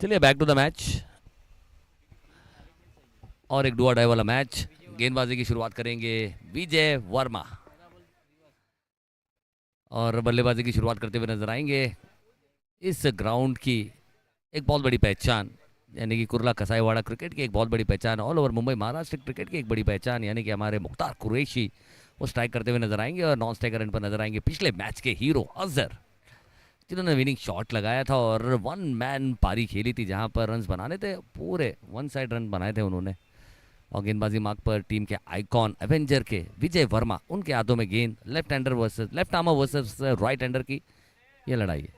चलिए back to the match और एक डू और डाई वाला मैच। गेंदबाजी की शुरुआत करेंगे विजय वर्मा और बल्लेबाजी की शुरुआत करते हुए नजर आएंगे इस ग्राउंड की एक बहुत बड़ी पहचान यानी कि कुर्ला कसाईवाड़ा क्रिकेट की एक बहुत बड़ी पहचान, all over Mumbai Maharashtra cricket की एक बड़ी पहचान यानी कि हमारे मुख्तार कुरैशी वो स्ट्राइक करते हुए नजर आएंगे और नॉन स्ट्राइकर एंड पर नजर आएंगे पिछले मैच के हीरो अजहर, जिन्होंने विनिंग शॉट लगाया था और वन मैन पारी खेली थी जहां पर रन्स बनाने थे, पूरे वन साइड रन बनाए थे उन्होंने। और गेंदबाजी मार्ग पर टीम के आइकॉन एवेंजर के विजय वर्मा, उनके हाथों में गेंद, left hander versus left armer versus right hander की ये लड़ाई है।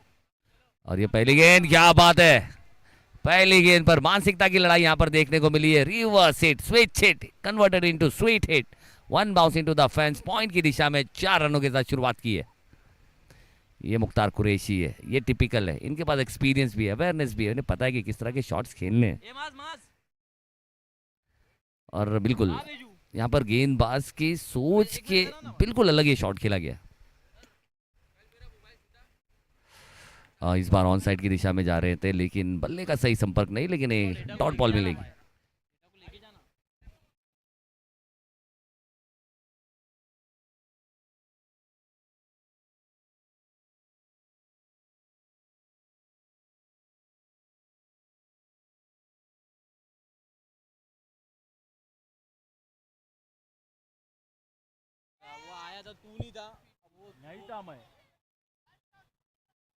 और ये पहली गेंद, क्या बात है, पहली गेंद पर मानसिकता की लड़ाई यहां पर देखने को मिली है। Reverse hit, switch hit converted into sweet hit, one bounce into the fence, point की दिशा में 4 रनों के साथ शुरुआत की है। ये मुख्तार कुरैशी है, ये टिपिकल है, इनके पास एक्सपीरियंस भी है, अवेयरनेस भी है, इन्हें पता है कि किस तरह के शॉट्स खेलने हैं। और बिल्कुल यहाँ पर गेंदबाज की सोच के बिल्कुल अलग ये शॉट खेला गया। इस बार ऑन साइड की दिशा में जा रहे थे लेकिन बल्ले का सही संपर्क नहीं, लेकिन एक डॉट बॉल मिलेगी। वो आया था, तू नहीं था, वो नहीं था, मैं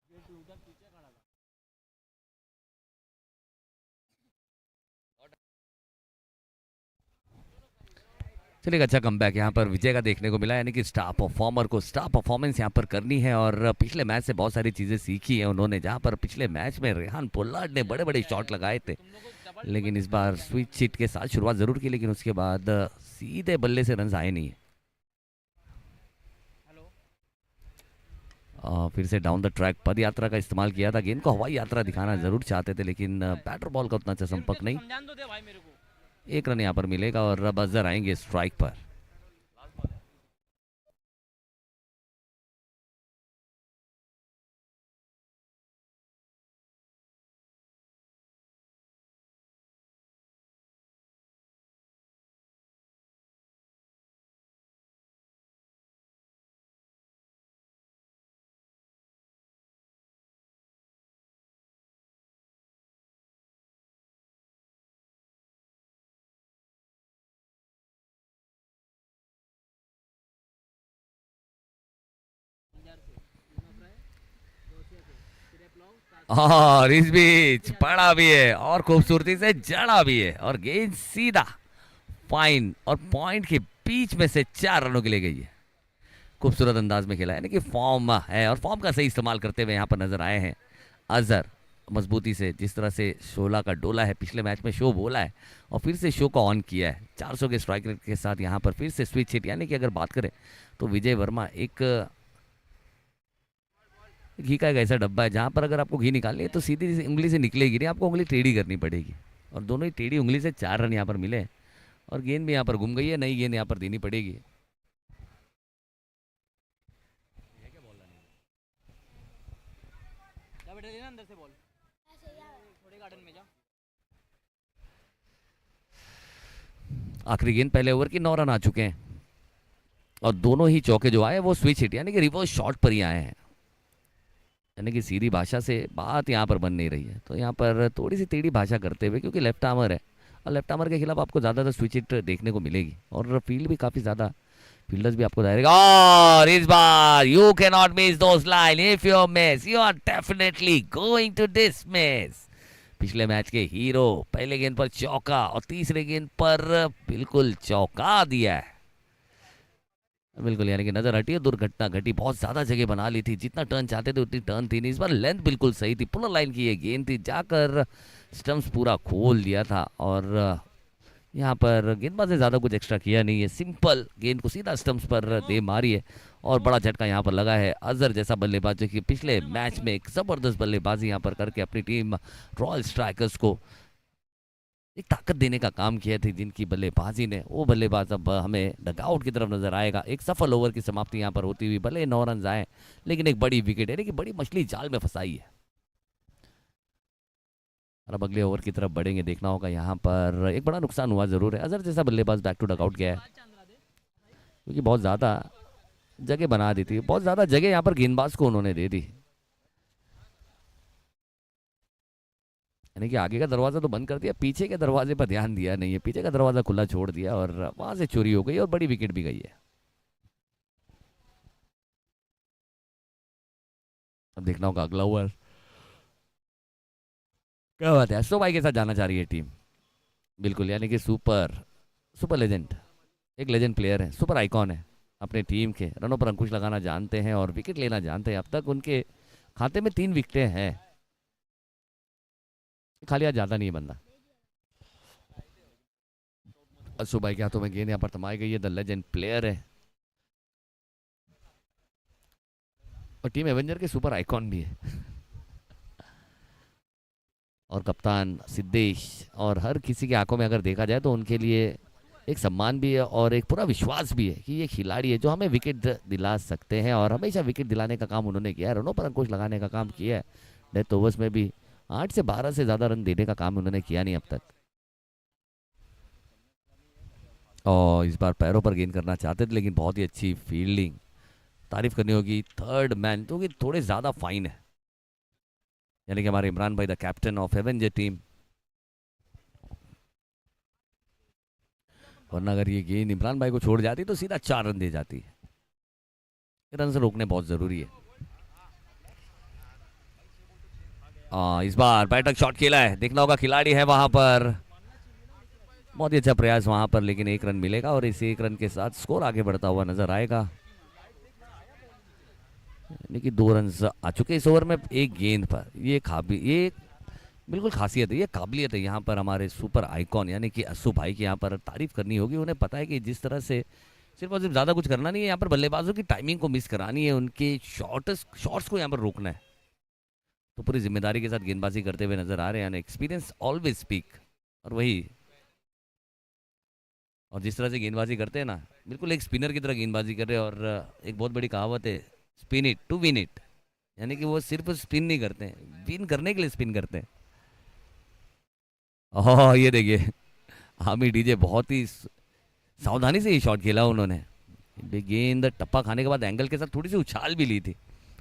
ये तू उधर पीछे खड़ा था। चलिए अच्छा कमबैक यहाँ पर विजय का देखने को मिला, यानी कि स्टार परफॉर्मर को स्टार परफॉर्मेंस यहाँ पर करनी है और पिछले मैच से बहुत सारी चीज़ें सीखी है उन्होंने। जहाँ पर पिछले मैच में रेहान पोलार्ड ने बड़े बड़े शॉट लगाए थे, लेकिन इस बार स्विच हिट के साथ शुरुआत जरूर की, लेकिन उसके बाद सीधे बल्ले से रन आए नहीं है। फिर से डाउन द ट्रैक पद यात्रा का इस्तेमाल किया था, गेंद को हवाई यात्रा दिखाना जरूर चाहते थे, लेकिन बैटर बॉल का उतना अच्छा संपर्क नहीं। एक रन यहाँ पर मिलेगा और बजर आएंगे स्ट्राइक पर। और इस बीच पड़ा भी है और खूबसूरती से जड़ा भी है और गेंद सीधा फाइन और पॉइंट के बीच में से 4 रनों के लिए गई है। खूबसूरत अंदाज में खेला, यानी कि फॉर्म है और फॉर्म का सही इस्तेमाल करते हुए यहाँ पर नजर आए हैं अजहर। मजबूती से जिस तरह से शोला का डोला है, पिछले मैच में शो बोला है और फिर से शो को ऑन किया है 400 के स्ट्राइक रेट के साथ। यहाँ पर फिर से स्विच हिट, यानी कि अगर बात करें तो विजय वर्मा एक घी का एक ऐसा डब्बा है जहाँ पर अगर आपको घी निकालनी है तो सीधी उंगली से निकलेगी नहीं, आपको उंगली टेढ़ी करनी पड़ेगी। और दोनों ही टेढ़ी उंगली से 4 रन यहाँ पर मिले हैं और गेंद भी यहाँ पर घूम गई है, नई गेंद यहाँ पर देनी पड़ेगी। अंदर से बॉल थोड़े गार्डन में जा। आखिरी गेंद पहले ओवर की 9 रन आ चुके हैं और दोनों ही चौके जो आए वो स्विच हिट यानी कि रिवर्स शॉट पर ही आए हैं, यानी कि सीधी भाषा से बात यहाँ पर बन नहीं रही है। तो यहाँ पर थोड़ी सी टेढ़ी भाषा करते हुए, क्योंकि लेफ्ट आर्मर है और लेफ्ट आर्मर के खिलाफ आपको ज़्यादातर स्विच हिट देखने को मिलेगी और फील्ड भी काफ़ी ज़्यादा, फील्डर्स भी आपको डायरेक्ट। और इस बार you can not miss those line, if you miss you are definitely going to dismiss. पिछले मैच के हीरो पहले गेंद पर चौका और तीसरे गेंद पर बिल्कुल चौका दिया है। बिल्कुल, यानी कि नजर हटी है, दुर्घटना घटी, बहुत ज्यादा जगह बना ली थी, जितना टर्न चाहते थे उतनी टर्न थी नहीं। इस बार लेंथ बिल्कुल सही थी, पुलर लाइन की ये गेंद थी, जाकर स्टंप्स पूरा खोल दिया था और यहाँ पर गेंदबाज ने ज़्यादा कुछ एक्स्ट्रा किया नहीं है, सिंपल गेंद को सीधा स्टंप्स पर दे मारी है और बड़ा झटका यहाँ पर लगा है। अजहर जैसा बल्लेबाज जो कि पिछले मैच में एक ज़बरदस्त बल्लेबाजी यहाँ पर करके अपनी टीम रॉयल स्ट्राइकर्स को एक ताकत देने का काम किया थी, जिनकी बल्लेबाजी ने, वो बल्लेबाज अब हमें डगआउट की तरफ नजर आएगा। एक सफल ओवर की समाप्ति यहाँ पर होती हुई, भले 9 रन आए लेकिन एक बड़ी विकेट, यानी कि बड़ी मछली जाल में फंसाई है। और अब अगले ओवर की तरफ बढ़ेंगे। देखना होगा यहाँ पर एक बड़ा नुकसान हुआ ज़रूर है। अजहर जैसा बल्लेबाज बैक टू डकआउट गया है, क्योंकि बहुत ज़्यादा जगह बना दी थी, बहुत ज़्यादा जगह यहाँ पर गेंदबाज को उन्होंने दे दी। यानी कि आगे का दरवाज़ा तो बंद कर दिया, पीछे के दरवाजे पर ध्यान दिया नहीं है। पीछे का दरवाज़ा खुला छोड़ दिया और वहाँ से चोरी हो गई और बड़ी विकेट भी गई है। अब देखना होगा अगला ओवर क्या बात है। अशोक भाई के साथ जाना चाह रही है टीम, बिल्कुल। यानी कि सुपर सुपर लेजेंड, एक लेजेंड प्लेयर है, सुपर आइकॉन है, अपने टीम के रनों पर अंकुश लगाना जानते हैं और विकेट लेना जानते हैं। अब तक उनके खाते में 3 विकेटें हैं, खाली आज ज़्यादा नहीं है बंदा। अशोक भाई के हाथों में गेंद यहाँ पर थमाई गई है। द लेजेंड प्लेयर है और टीम एवेंजर के सुपर आइकॉन भी है, और कप्तान सिद्धेश और हर किसी की आंखों में अगर देखा जाए तो उनके लिए एक सम्मान भी है और एक पूरा विश्वास भी है कि ये खिलाड़ी है जो हमें विकेट दिला सकते हैं। और हमेशा विकेट दिलाने का काम उन्होंने किया है, रनों पर अंकुश लगाने का काम किया है। डेथ ओवर्स में भी 8 से 12 से ज़्यादा रन देने का काम उन्होंने किया नहीं अब तक। और इस बार पैरों पर गेंद करना चाहते थे, लेकिन बहुत ही अच्छी फील्डिंग, तारीफ करनी होगी थर्ड मैन, जो कि थोड़े ज़्यादा फाइन है। यानी कि हमारे इमरान भाई the captain of Avenger team. वरना अगर ये गेंद इमरान भाई को छोड़ जाती तो सीधा 4 रन दे जाती। रन से रोकने बहुत ज़रूरी है। इस बार बैठक शॉट खेला है, देखना होगा खिलाड़ी है वहां पर। बहुत ही अच्छा प्रयास वहां पर, लेकिन 1 रन मिलेगा और इस 1 रन के साथ स्कोर आगे बढ़ता हुआ नजर आएगा। यानी कि 2 रन आ चुके इस ओवर में एक गेंद पर। ये बिल्कुल खासियत है, ये काबिलियत है यहाँ पर हमारे सुपर आइकॉन यानी कि अस्सू भाई की यहाँ पर तारीफ करनी होगी। उन्हें पता है कि जिस तरह से सिर्फ और सिर्फ ज़्यादा कुछ करना नहीं है, यहाँ पर बल्लेबाजों की टाइमिंग को मिस करानी है, उनके शॉट्स को यहाँ पर रोकना है। तो पूरी जिम्मेदारी के साथ गेंदबाजी करते हुए नजर आ रहे हैं। Experience always speak. और वही, और जिस तरह से गेंदबाजी करते हैं ना, बिल्कुल एक स्पिनर की तरह गेंदबाजी कर रहे हैं। और एक बहुत बड़ी कहावत है, spin it to win it. यानी कि वो सिर्फ स्पिन नहीं करते हैं, विन करने के लिए स्पिन करते हैं। ओह ये देखिए, हामी डीजे बहुत ही सावधानी से ये शॉट खेला उन्होंने। गेंद टप्पा खाने के बाद एंगल के साथ थोड़ी सी उछाल भी ली थी।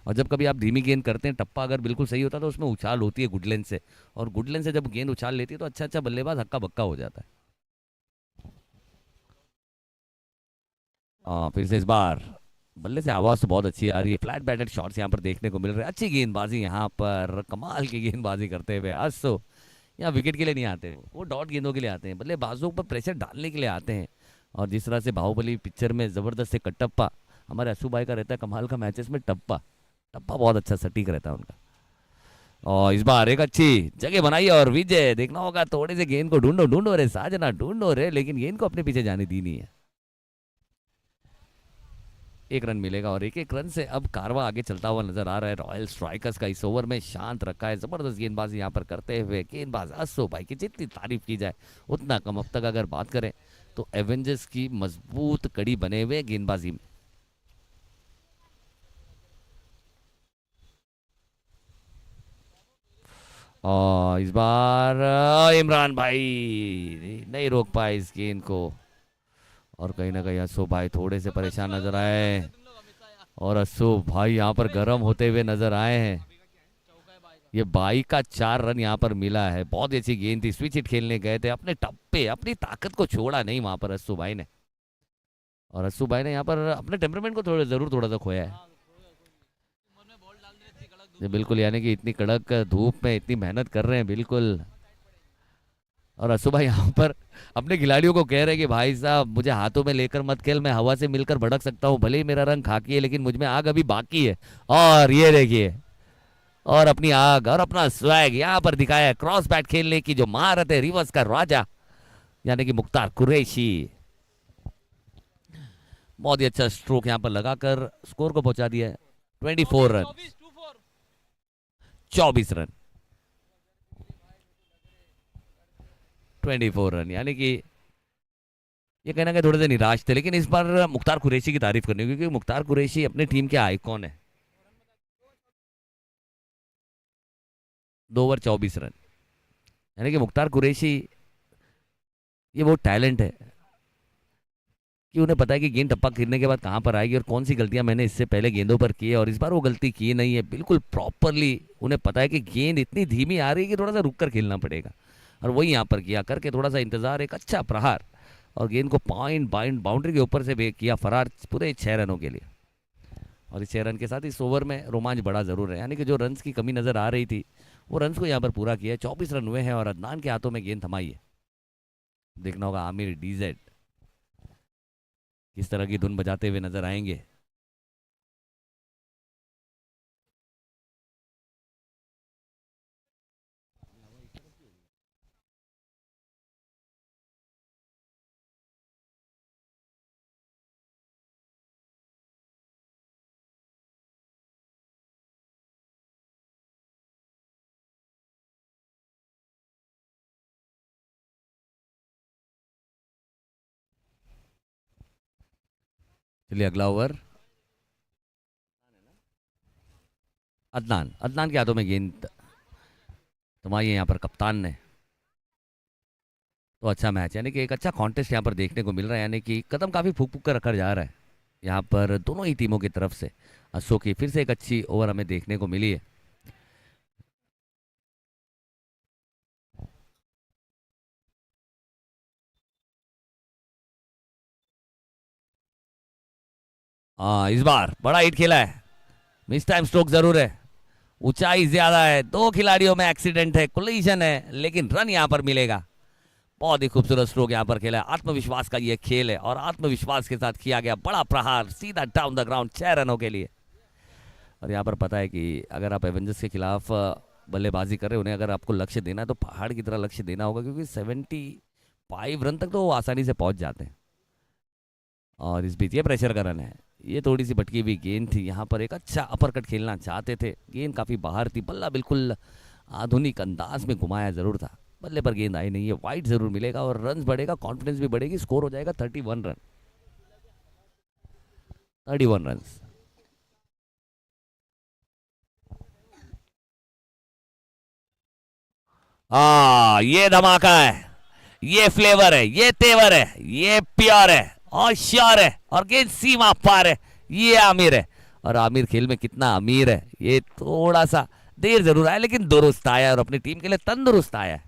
और जब कभी आप धीमी गेंद करते हैं, टप्पा अगर बिल्कुल सही होता है तो उसमें उछाल होती है गुडलेंथ से, और गुडलेंथ से जब गेंद उछाल लेती है तो अच्छा अच्छा बल्लेबाज हक्का बक्का हो जाता है। फिर से इस बार बल्ले से आवाज तो बहुत अच्छी आ रही है। फ्लैट बैटेड शॉट्स यहाँ पर देखने को मिल रहे हैं। अच्छी गेंदबाजी यहाँ पर, कमाल की गेंदबाजी करते हुए अश्सो। यहाँ विकेट के लिए नहीं आते, वो डॉट गेंदों के लिए आते हैं, बल्लेबाजों पर प्रेशर डालने के लिए आते हैं। और जिस तरह से बाहुबली पिक्चर में जबरदस्त एक कटप्पा हमारे अशु भाई का रहता है, कमाल का मैचेस में टप्पा टप्पा बहुत अच्छा सटीक रहता है उनका। और इस बार एक अच्छी जगह बनाई और विजय, देखना होगा थोड़े से गेंद को ढूंढो ढूंढो रे साजना ढूंढो रे, लेकिन गेंद को अपने पीछे जाने दी नहीं है। 1 रन मिलेगा और 1 रन से अब कारवा आगे चलता हुआ नजर आ रहा है। रॉयल स्ट्राइकर्स का इस ओवर में शांत रखा है, जबरदस्त गेंदबाजी यहाँ पर करते हुए गेंदबाज अशु भाई की जितनी तारीफ की जाए उतना कम। अब तक अगर बात करें तो एवेंजर्स की मजबूत कड़ी बने हुए गेंदबाजी में। और इस बार इमरान भाई नहीं रोक पाए इस गेंद को, और कहीं ना कहीं अशु भाई थोड़े से परेशान नजर आए। और अशु भाई यहाँ पर गर्म होते हुए नजर आए हैं। ये बाई का 4 रन यहाँ पर मिला है। बहुत ही अच्छी गेंद थी, स्विच हिट खेलने गए थे, अपने टप्पे अपनी ताकत को छोड़ा नहीं वहां पर अशु भाई ने। और अशु भाई ने यहाँ पर अपने टेम्परामेंट को थोड़ा सा खोया है। ये बिल्कुल, यानी कि इतनी कड़क धूप में इतनी मेहनत कर रहे हैं, बिल्कुल। और अशु भाई यहाँ पर अपने खिलाड़ियों को कह रहे हैं कि भाई साहब मुझे हाथों में लेकर मत खेल, मैं हवा से मिलकर भड़क सकता हूँ, भले ही मेरा रंग खाकी है लेकिन मुझ में आग अभी बाकी है। और ये देखिए, और अपनी आग और अपना स्वैग यहाँ पर दिखाया है। क्रॉस बैट खेलने की जो महारत है, रिवर्स का राजा यानी कि मुख्तार कुरैशी। बहुत ही अच्छा स्ट्रोक यहाँ पर लगाकर स्कोर को पहुंचा दिया है। 24 रन, 24 रन, 24 रन। यानी कि ये कहना कि थोड़े से निराश थे, लेकिन इस बार मुख्तार कुरैशी की तारीफ करनी होगी, क्योंकि मुख्तार कुरैशी अपनी टीम के आइकॉन है। 2 ओवर 24 रन। यानी कि मुख्तार कुरैशी, ये वो टैलेंट है कि उन्हें पता है कि गेंद टप्पा गिरने के बाद कहाँ पर आएगी और कौन सी गलतियां मैंने इससे पहले गेंदों पर की है, और इस बार वो गलती की नहीं है। बिल्कुल प्रॉपरली उन्हें पता है कि गेंद इतनी धीमी आ रही है कि थोड़ा सा रुक कर खेलना पड़ेगा, और वही यहाँ पर किया, करके थोड़ा सा इंतजार, एक अच्छा प्रहार, और गेंद को पॉइंट बाउंड्री के ऊपर से किया फरार पूरे 6 रनों के लिए। और इस 6 रन के साथ इस ओवर में रोमांच बड़ा जरूर है, यानी कि जो रन की कमी नजर आ रही थी वो रन को यहाँ पर पूरा किया है। 24 रन हुए हैं और अदनान के हाथों में गेंद थमाई है। देखना होगा आमिर डीजेड किस तरह की धुन बजाते हुए नजर आएंगे। चलिए अगला ओवर, अदनान अदनान के हाथों में गेंद थमाई है यहाँ पर कप्तान ने। तो अच्छा मैच, यानी कि एक अच्छा कॉन्टेस्ट यहाँ पर देखने को मिल रहा है, यानी कि कदम काफ़ी फूक फूक कर रखा जा रहा है यहाँ पर दोनों ही टीमों की तरफ से। अशोक की फिर से एक अच्छी ओवर हमें देखने को मिली है। हाँ, इस बार बड़ा हिट खेला है, मिस टाइम स्ट्रोक जरूर है, ऊंचाई ज्यादा है, दो खिलाड़ियों में एक्सीडेंट है, कोलिजन है, लेकिन रन यहाँ पर मिलेगा। बहुत ही खूबसूरत स्ट्रोक यहाँ पर खेला है, आत्मविश्वास का ये खेल है, और आत्मविश्वास के साथ किया गया बड़ा प्रहार सीधा डाउन द ग्राउंड 6 रनों के लिए। और यहाँ पर पता है कि अगर आप एवेंजर्स के खिलाफ बल्लेबाजी कर रहे हो, उन्हें अगर आपको लक्ष्य देना है तो पहाड़ की तरह लक्ष्य देना होगा, क्योंकि 75 रन तक तो वो आसानी से पहुंच जाते हैं। और इस बीच ये प्रेशर का रन है, ये थोड़ी सी भटकी हुई गेंद थी, यहाँ पर एक अच्छा अपरकट खेलना चाहते थे, गेंद काफ़ी बाहर थी, बल्ला बिल्कुल आधुनिक अंदाज में घुमाया जरूर था, बल्ले पर गेंद आई नहीं है। वाइड जरूर मिलेगा और रन बढ़ेगा, कॉन्फिडेंस भी बढ़ेगी, स्कोर हो जाएगा 31 रन, 31 रन। ये धमाका है, ये फ्लेवर है, ये तेवर है, ये प्यार है और श्योर है, और गेंद सीमा पार है, ये आमिर है। और आमिर खेल में कितना अमीर है, ये थोड़ा सा देर जरूर आया लेकिन दुरुस्त आया, और अपनी टीम के लिए तंदुरुस्त आया है।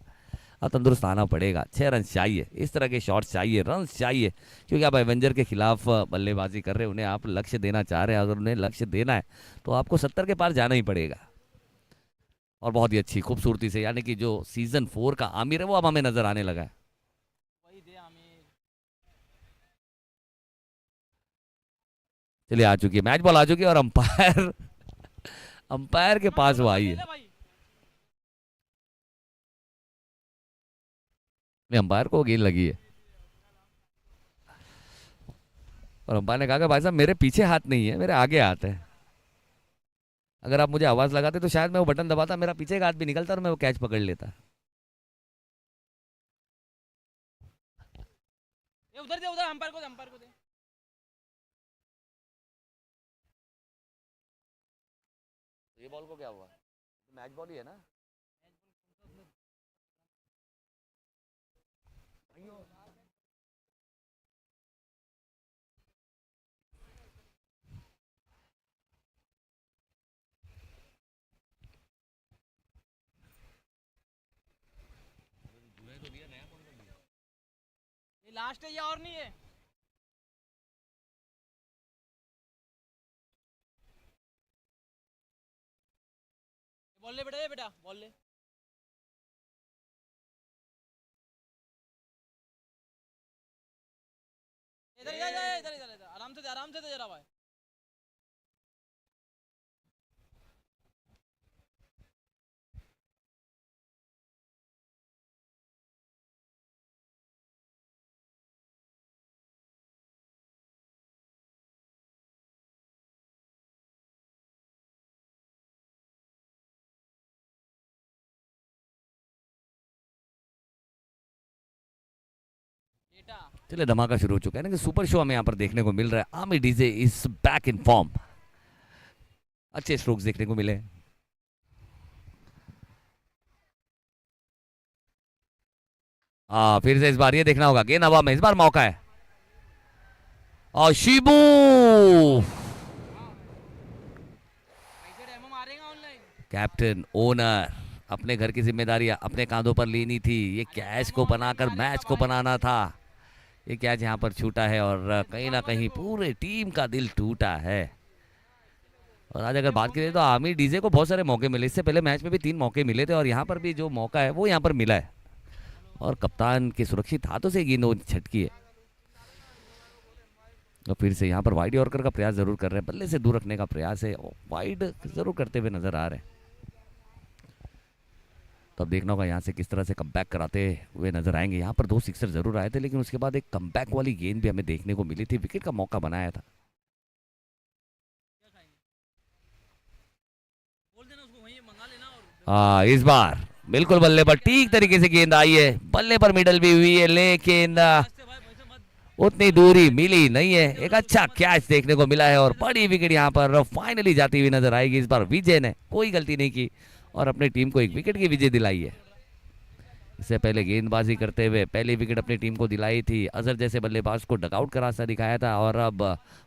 और तंदुरुस्त आना पड़ेगा, 6 रन चाहिए, इस तरह के शॉट्स चाहिए, रन चाहिए, क्योंकि आप एवेंजर के खिलाफ बल्लेबाजी कर रहे हैं, उन्हें आप लक्ष्य देना चाह रहे हैं, अगर उन्हें लक्ष्य देना है तो आपको 70 के पार जाना ही पड़ेगा। और बहुत ही अच्छी खूबसूरती से, यानी कि जो सीजन 4 का आमिर है वो अब हमें नजर आने लगा है। वही दे आमिर। चलिए आ चुकी है, मैच बॉल आ चुकी है, और अंपायर अंपायर के पास वो आई ले है। ले भाई। नहीं, अंपायर को गेंद लगी है, और अंपायर ने कहा कि भाई साहब मेरे पीछे हाथ नहीं है, मेरे आगे हाथ है, अगर आप मुझे आवाज लगाते तो शायद मैं वो बटन दबाता, मेरा पीछे का हाथ भी निकलता और मैं वो कैच पकड़ लेता। ये उधर दे, उधर अंपायर को दे, अंपायर को दे। ये बॉल को क्या हुआ, मैच बॉल ही है ना। ये लास्ट है, ये और नहीं है। बॉल ले बेटा, ये बेटा बॉल ले। इधर इधर इधर इधर इधर इधर, आराम से दे जरा भाई। बेटा चलिए धमाका शुरू हो चुका है ना, कि सुपर शो हमें यहाँ पर देखने को मिल रहा है। Aamir DJ is back in form, अच्छे स्ट्रोक्स देखने को मिले। फिर से इस बार ये देखना होगा, गेंद हवा में, इस बार मौका है। और शिबू पैसे डेमो मारेगा ऑनलाइन। कैप्टन ओनर, अपने घर की जिम्मेदारी अपने कांधों पर लेनी थी। ये कैच को बनाकर मैच को बनाना था। ये कैच यहाँ पर छूटा है और कहीं ना कहीं पूरे टीम का दिल टूटा है। और आज अगर बात करें तो आमिर डीजे को बहुत सारे मौके मिले, इससे पहले मैच में भी 3 मौके मिले थे और यहाँ पर भी जो मौका है वो यहाँ पर मिला है। और कप्तान के सुरक्षित हाथों से गेंद वो छटकी है। और फिर से यहाँ पर वाइड यॉर्कर का प्रयास जरूर कर रहे हैं, बल्ले से दूर रखने का प्रयास है, वाइड जरूर करते हुए नजर आ रहे हैं। तो अब देखना होगा यहाँ से किस तरह से कमबैक कराते हुए नजर आएंगे। यहाँ पर 2 सिक्सर जरूर आए थे, लेकिन उसके बाद एक कमबैक वाली गेंद भी हमें देखने को मिली थी, विकेट का मौका बनाया था। क्या खाएंगे? बोल देना उसको वहीं मंगा लेना और इस बार बिल्कुल बल्ले पर ठीक तरीके से गेंद आई है, बल्ले पर मिडल भी हुई है, लेकिन से भाई वैसे मत। उतनी दूरी मिली नहीं है। एक अच्छा कैच देखने को मिला है और बड़ी विकेट यहाँ पर फाइनली जाती हुई नजर आएगी। इस बार विजय ने कोई गलती नहीं की और अपनी टीम को एक विकेट की विजय दिलाई है। इससे पहले गेंदबाजी करते हुए पहली विकेट अपनी टीम को दिलाई थी, अजहर जैसे बल्लेबाज को डगआउट का रास्ता दिखाया था। और अब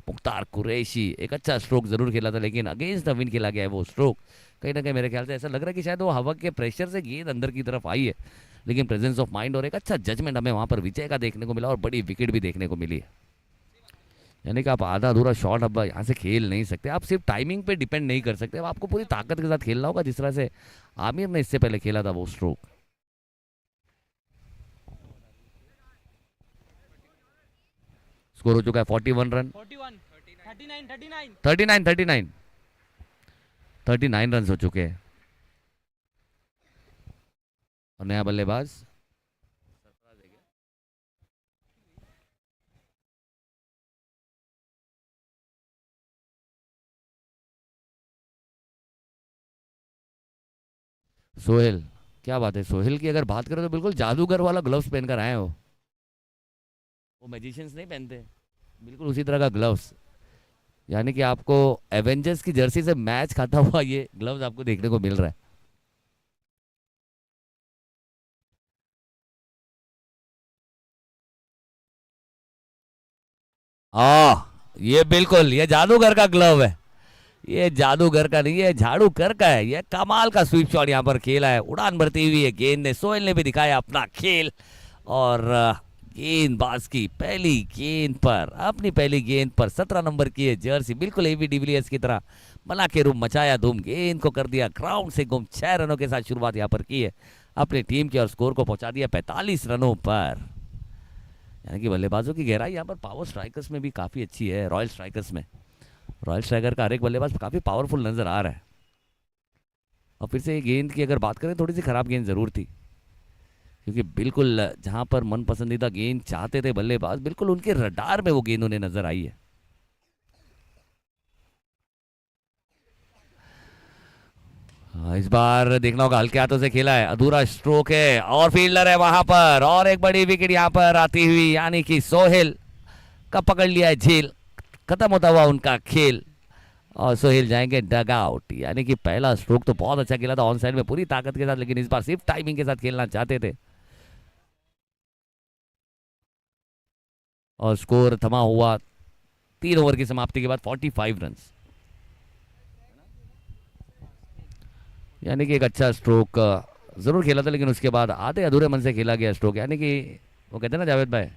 मुख्तार कुरैशी एक अच्छा स्ट्रोक जरूर खेला था, लेकिन अगेंस्ट द विंड खेला गया है वो स्ट्रोक। कहीं ना कहीं मेरे ख्याल से ऐसा लग रहा है कि शायद वो हवा के प्रेशर से गेंद अंदर की तरफ आई है, लेकिन प्रेजेंस ऑफ माइंड और एक अच्छा जजमेंट हमें वहां पर विजय का देखने को मिला और बड़ी विकेट भी देखने को मिली है। यानी कि आप आधा अधूरा शॉट अब यहाँ से खेल नहीं सकते, आप सिर्फ टाइमिंग पे डिपेंड नहीं कर सकते, अब आपको पूरी ताकत के साथ खेलना होगा, जिस तरह से आमिर ने इससे पहले खेला था वो स्ट्रोक। स्कोर हो चुका है 41 रन। 41 39 39 39 39 39 रन हो चुके हैं। और नया बल्लेबाज सोहेल। क्या बात है, सोहेल की अगर बात करें तो बिल्कुल जादूगर वाला ग्लव्स पहनकर आए हो। वो मैजिशियंस नहीं पहनते, बिल्कुल उसी तरह का ग्लव्स। यानी कि आपको एवेंजर्स की जर्सी से मैच खाता हुआ ये ग्लव्स आपको देखने को मिल रहा है। आ ये बिल्कुल ये जादूगर का ग्लव है। ये जादूगर का नहीं है, झाड़ूगर का है। ये कमाल का स्वीप शॉट यहाँ पर खेला है, उड़ान भरती हुई है गेंद ने, सोहेल ने भी दिखाया अपना खेल। और गेंदबाज की पहली गेंद पर, अपनी पहली गेंद पर 17 नंबर की है जर्सी, बिल्कुल एबी डिविलियर्स की तरह बना के रूम मचाया धूम, गेंद को कर दिया ग्राउंड से गुम। 6 रनों के साथ शुरुआत यहाँ पर की है अपनी टीम की और स्कोर को पहुंचा दिया 45 रनों पर। यानी कि बल्लेबाजों की गहराई यहाँ पर पावर स्ट्राइकर्स में भी काफी अच्छी है। रॉयल स्ट्राइकर्स में रॉयल स्ट्राइकर का हर एक बल्लेबाज काफी पावरफुल नजर आ रहा है। और फिर से ये गेंद की अगर बात करें, थोड़ी सी खराब गेंद जरूर थी, क्योंकि बिल्कुल जहां पर मन पसंदीदा गेंद चाहते थे बल्लेबाज, बिल्कुल उनके रडार में वो गेंद उन्हें नजर आई है। इस बार देखना होगा, हल्के हाथों से खेला है, अधूरा स्ट्रोक है और फील्डर है वहां पर, और एक बड़ी विकेट यहां पर आती हुई, यानी कि सोहेल का पकड़ लिया है झील, खत्म होता हुआ उनका खेल। और सोहेल जाएंगे डग आउट। यानी कि पहला स्ट्रोक तो बहुत अच्छा खेला था ऑन साइड में पूरी ताकत के साथ, लेकिन इस बार सिर्फ टाइमिंग के साथ खेलना चाहते थे। और स्कोर थमा हुआ 3 ओवर की समाप्ति के बाद 45 रन। यानी कि एक अच्छा स्ट्रोक जरूर खेला था, लेकिन उसके बाद आधे अधूरे मन से खेला गया स्ट्रोक। यानी कि वो कहते हैं ना जावेद भाई,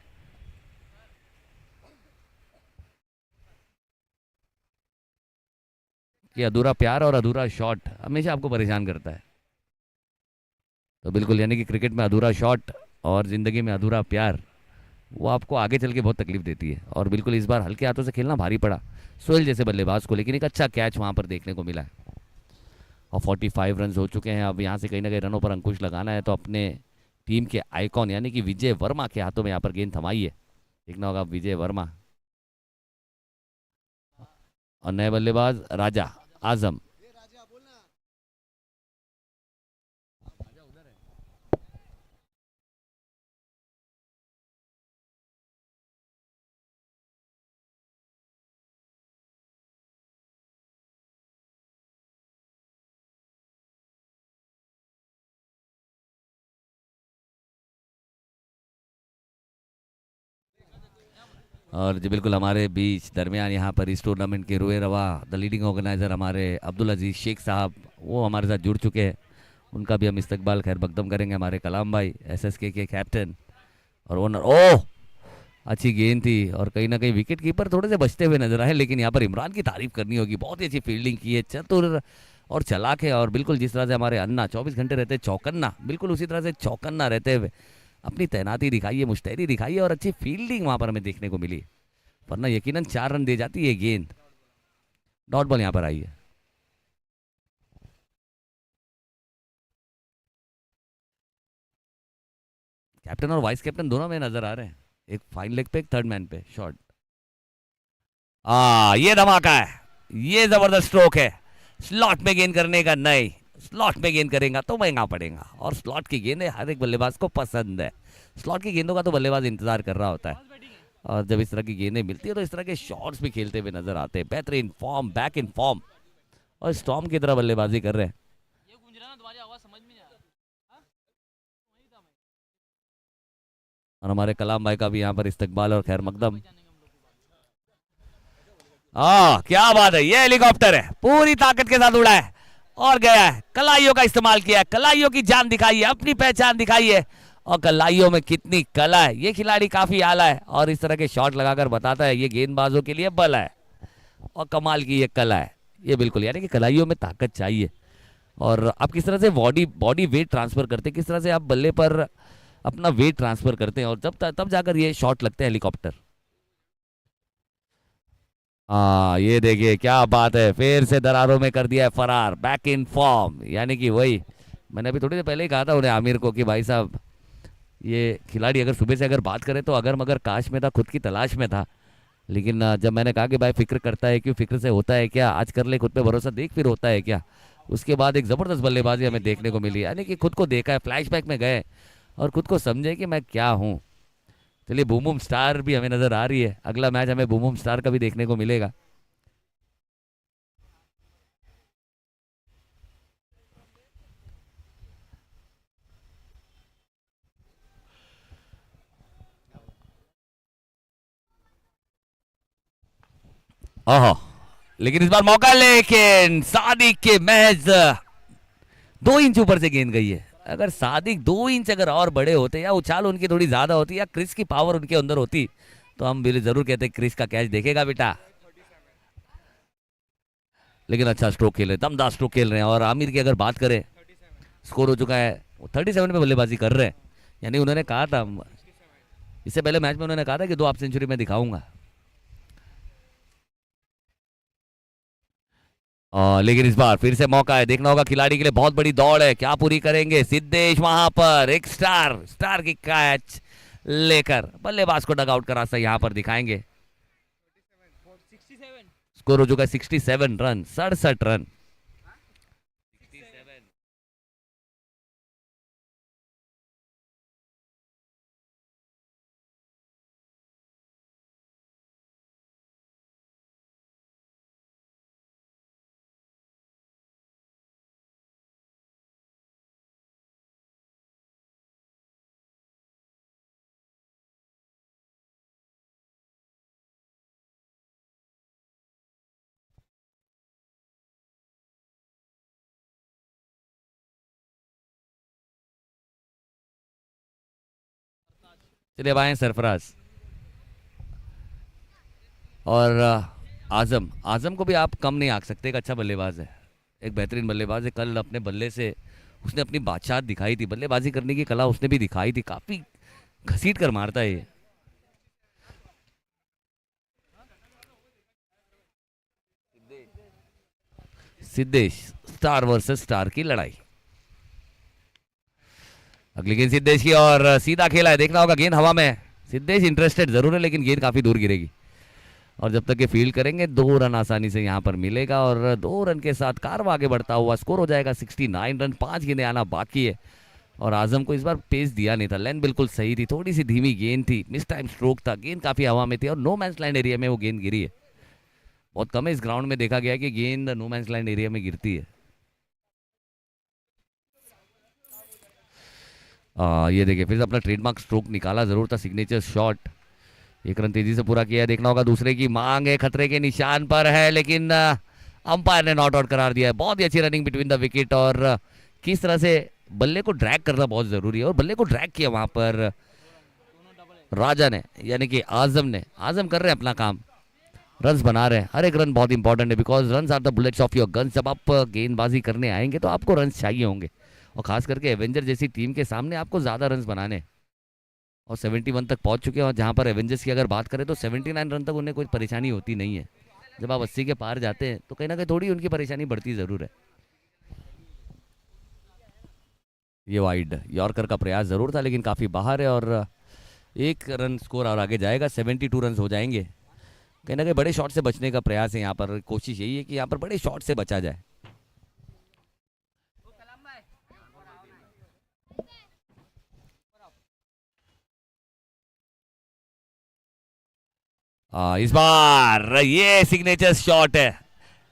कि अधूरा प्यार और अधूरा शॉट हमेशा आपको परेशान करता है। तो बिल्कुल, यानी कि क्रिकेट में अधूरा शॉट और जिंदगी में अधूरा प्यार, वो आपको आगे चल के बहुत तकलीफ देती है। और बिल्कुल इस बार हल्के हाथों से खेलना भारी पड़ा सोहेल जैसे बल्लेबाज को, लेकिन एक अच्छा कैच वहां पर देखने को मिला है। और 45 रन हो चुके हैं। अब यहाँ से कहीं ना कहीं रनों पर अंकुश लगाना है, तो अपने टीम के आइकॉन यानी कि विजय वर्मा के हाथों में यहाँ पर गेंद थमाई है। देखना होगा विजय वर्मा और नए बल्लेबाज राजा आजम। और जी बिल्कुल हमारे बीच दरमियान यहाँ पर इस टूर्नामेंट के रुए रवा द लीडिंग ऑर्गेनाइजर हमारे अब्दुल अजीज शेख साहब वो हमारे साथ जुड़ चुके हैं। उनका भी हम इस्तकबाल खैर मकदम करेंगे। हमारे कलाम भाई एसएसके के कैप्टन और ओनर। ओह, अच्छी गेंद थी और कहीं ना कहीं विकेट कीपर थोड़े से बचते हुए नजर आए, लेकिन यहाँ पर इमरान की तारीफ करनी होगी। बहुत ही अच्छी फील्डिंग की है, चतुर और चालाक है। और बिल्कुल जिस तरह से हमारे अन्ना 24 घंटे रहते हैं चौकन्ना, बिल्कुल उसी तरह से चौकन्ना रहते हुए अपनी तैनाती दिखाई है, मुस्तैदी दिखाई है और अच्छी फील्डिंग वहां पर हमें देखने को मिली। वरना यकीनन 4 रन दे जाती है गेंद। डॉट बॉल यहाँ पर आई है। कैप्टन और वाइस कैप्टन दोनों में नजर आ रहे हैं। एक फाइन लेग पे, एक थर्ड मैन पे शॉट। ये धमाका है, ये जबरदस्त स्ट्रोक है। स्लॉट में गेंद करने का नहीं, स्लॉट में गेंद करेगा तो महंगा पड़ेगा। और स्लॉट की गेंद हर एक बल्लेबाज को पसंद है। स्लॉट की गेंदों का तो बल्लेबाज इंतजार कर रहा होता है और जब इस तरह की गेंदें मिलती है तो इस तरह के शॉट्स भी खेलते हुए नजर आते हैं। बेहतरीन फॉर्म, बैक इन फॉर्म और स्टॉर्म की तरह बल्लेबाजी कर रहे हैं। ये गूंज रहा ना तुम्हारी आवाज समझ में नहीं आ रहा। हाँ? वहीं था मैं। और हमारे कलाम भाई का भी यहाँ पर इस्तकबाल और खैर मकदम। पहचानेंगे हम लोग की बात। क्या बात है, ये हेलीकॉप्टर है, पूरी ताकत के साथ उड़ा है और गया है। कलाइयों का इस्तेमाल किया है, कलाइयों की जान दिखाई है, अपनी पहचान दिखाई है। और कलाइयों में कितनी कला है, ये खिलाड़ी काफी आला है और इस तरह के शॉट लगाकर बताता है ये गेंदबाजों के लिए बल है और कमाल की ये कला है। ये बिल्कुल यानी कि कलाइयों में ताकत चाहिए। और आप किस तरह से बॉडी बॉडी वेट ट्रांसफर करते हैं, किस तरह से आप बल्ले पर अपना वेट ट्रांसफर करते हैं और तब जाकर ये शॉट लगते हैं हेलीकॉप्टर। ये देखिए क्या बात है, फिर से दरारों में कर दिया है फरार। बैक इन फॉर्म यानी कि वही मैंने अभी थोड़ी देर पहले ही कहा था उन्हें आमिर को कि भाई साहब ये खिलाड़ी अगर सुबह से अगर बात करें तो अगर मगर काश में था, खुद की तलाश में था। लेकिन जब मैंने कहा कि भाई फिक्र करता है क्यों, फिक्र से होता है क्या, आज कर ले, खुद पे भरोसा देख फिर होता है क्या। उसके बाद एक जबरदस्त बल्लेबाजी हमें देखने को मिली, यानी कि खुद को देखा है, फ्लैशबैक में गए और खुद को समझे कि मैं क्या हूँ। चलिए बूम बूम स्टार भी हमें नजर आ रही है, अगला मैच हमें बूम बूम स्टार का भी देखने को मिलेगा। ओहो, लेकिन इस बार मौका, लेकिन सादिक के महज 2 इंच ऊपर से गेंद गई है। अगर सादिक 2 इंच अगर और बड़े होते या उछाल उनकी थोड़ी ज्यादा होती या क्रिस की पावर उनके अंदर होती तो हम भी जरूर कहते क्रिस का कैच देखेगा बेटा। लेकिन अच्छा स्ट्रोक खेल रहे हैं, दमदार स्ट्रोक खेल रहे हैं। और आमिर की अगर बात करें, स्कोर हो चुका है 37 में बल्लेबाजी कर रहे हैं। यानी उन्होंने कहा था, इससे पहले मैच में उन्होंने कहा था कि 2 हाफ सेंचुरी में दिखाऊंगा। लेकिन इस बार फिर से मौका है, देखना होगा खिलाड़ी के लिए बहुत बड़ी दौड़ है, क्या पूरी करेंगे सिद्धेश। वहां पर एक स्टार की कैच लेकर बल्लेबाज को डग आउट का रास्ता यहां पर दिखाएंगे। 67। स्कोर हो चुका है 67 रन, 67 रन। चलिए अब आए हैं सरफराज और आजम। आजम को भी आप कम नहीं आंक सकते, एक अच्छा बल्लेबाज है, एक बेहतरीन बल्लेबाज है। कल अपने बल्ले से उसने अपनी बादशाहत दिखाई थी, बल्लेबाजी करने की कला उसने भी दिखाई थी, काफी घसीट कर मारता है ये। सिद्धेश, स्टार वर्सेस स्टार की लड़ाई। अगली गेंद सिद्धेश की और सीधा खेला है, देखना होगा गेंद हवा में है। सिद्धेश इंटरेस्टेड जरूर है लेकिन गेंद काफी दूर गिरेगी और जब तक ये फील्ड करेंगे 2 रन आसानी से यहाँ पर मिलेगा। और 2 रन के साथ कारवा आगे बढ़ता हुआ स्कोर हो जाएगा 69 रन। 5 गेंदें आना बाकी है और आजम को इस बार पेस दिया नहीं था, लाइन बिल्कुल सही थी, थोड़ी सी धीमी गेंद थी, मिस टाइम स्ट्रोक था, गेंद काफी हवा में थी और नो मैंस लैंड एरिया में वो गेंद गिरी है। बहुत कम है इस ग्राउंड में देखा गया है कि गेंद नो मैंस लैंड एरिया में गिरती है। ये देखिए फिर से अपना ट्रेडमार्क स्ट्रोक निकाला जरूर था, सिग्नेचर शॉट। एक रन तेजी से पूरा किया है, देखना होगा दूसरे की मांग है, खतरे के निशान पर है, लेकिन अंपायर ने नॉट आउट करार दिया है। बहुत ही अच्छी रनिंग बिटवीन द विकेट, और किस तरह से बल्ले को ड्रैग करना बहुत जरूरी है, और बल्ले को ड्रैग किया वहां पर राजा ने, यानी कि आजम ने। आजम कर रहे हैं अपना काम, रन्स बना रहे हैं। हर एक रन बहुत इंपॉर्टेंट है, because runs are the bullets of your guns. जब आप गेंदबाजी करने आएंगे तो आपको रन्स चाहिए होंगे, और खास करके एवेंजर जैसी टीम के सामने आपको ज़्यादा रन्स बनाने हैं। और 71 तक पहुंच चुके हैं, और जहां पर एवेंजर्स की अगर बात करें तो 79 रन तक उन्हें कोई परेशानी होती नहीं है। जब आप 80 के पार जाते हैं तो कहीं ना कहीं थोड़ी उनकी परेशानी बढ़ती ज़रूर है। ये वाइड यॉर्कर का प्रयास ज़रूर था, लेकिन काफ़ी बाहर है, और एक रन स्कोर और आगे जाएगा, 72 रन हो जाएंगे। कहीं ना कहीं बड़े शॉट से बचने का प्रयास है यहाँ पर, कोशिश यही है कि यहाँ पर बड़े शॉट से बचा जाए। इस बार ये सिग्नेचर शॉट है,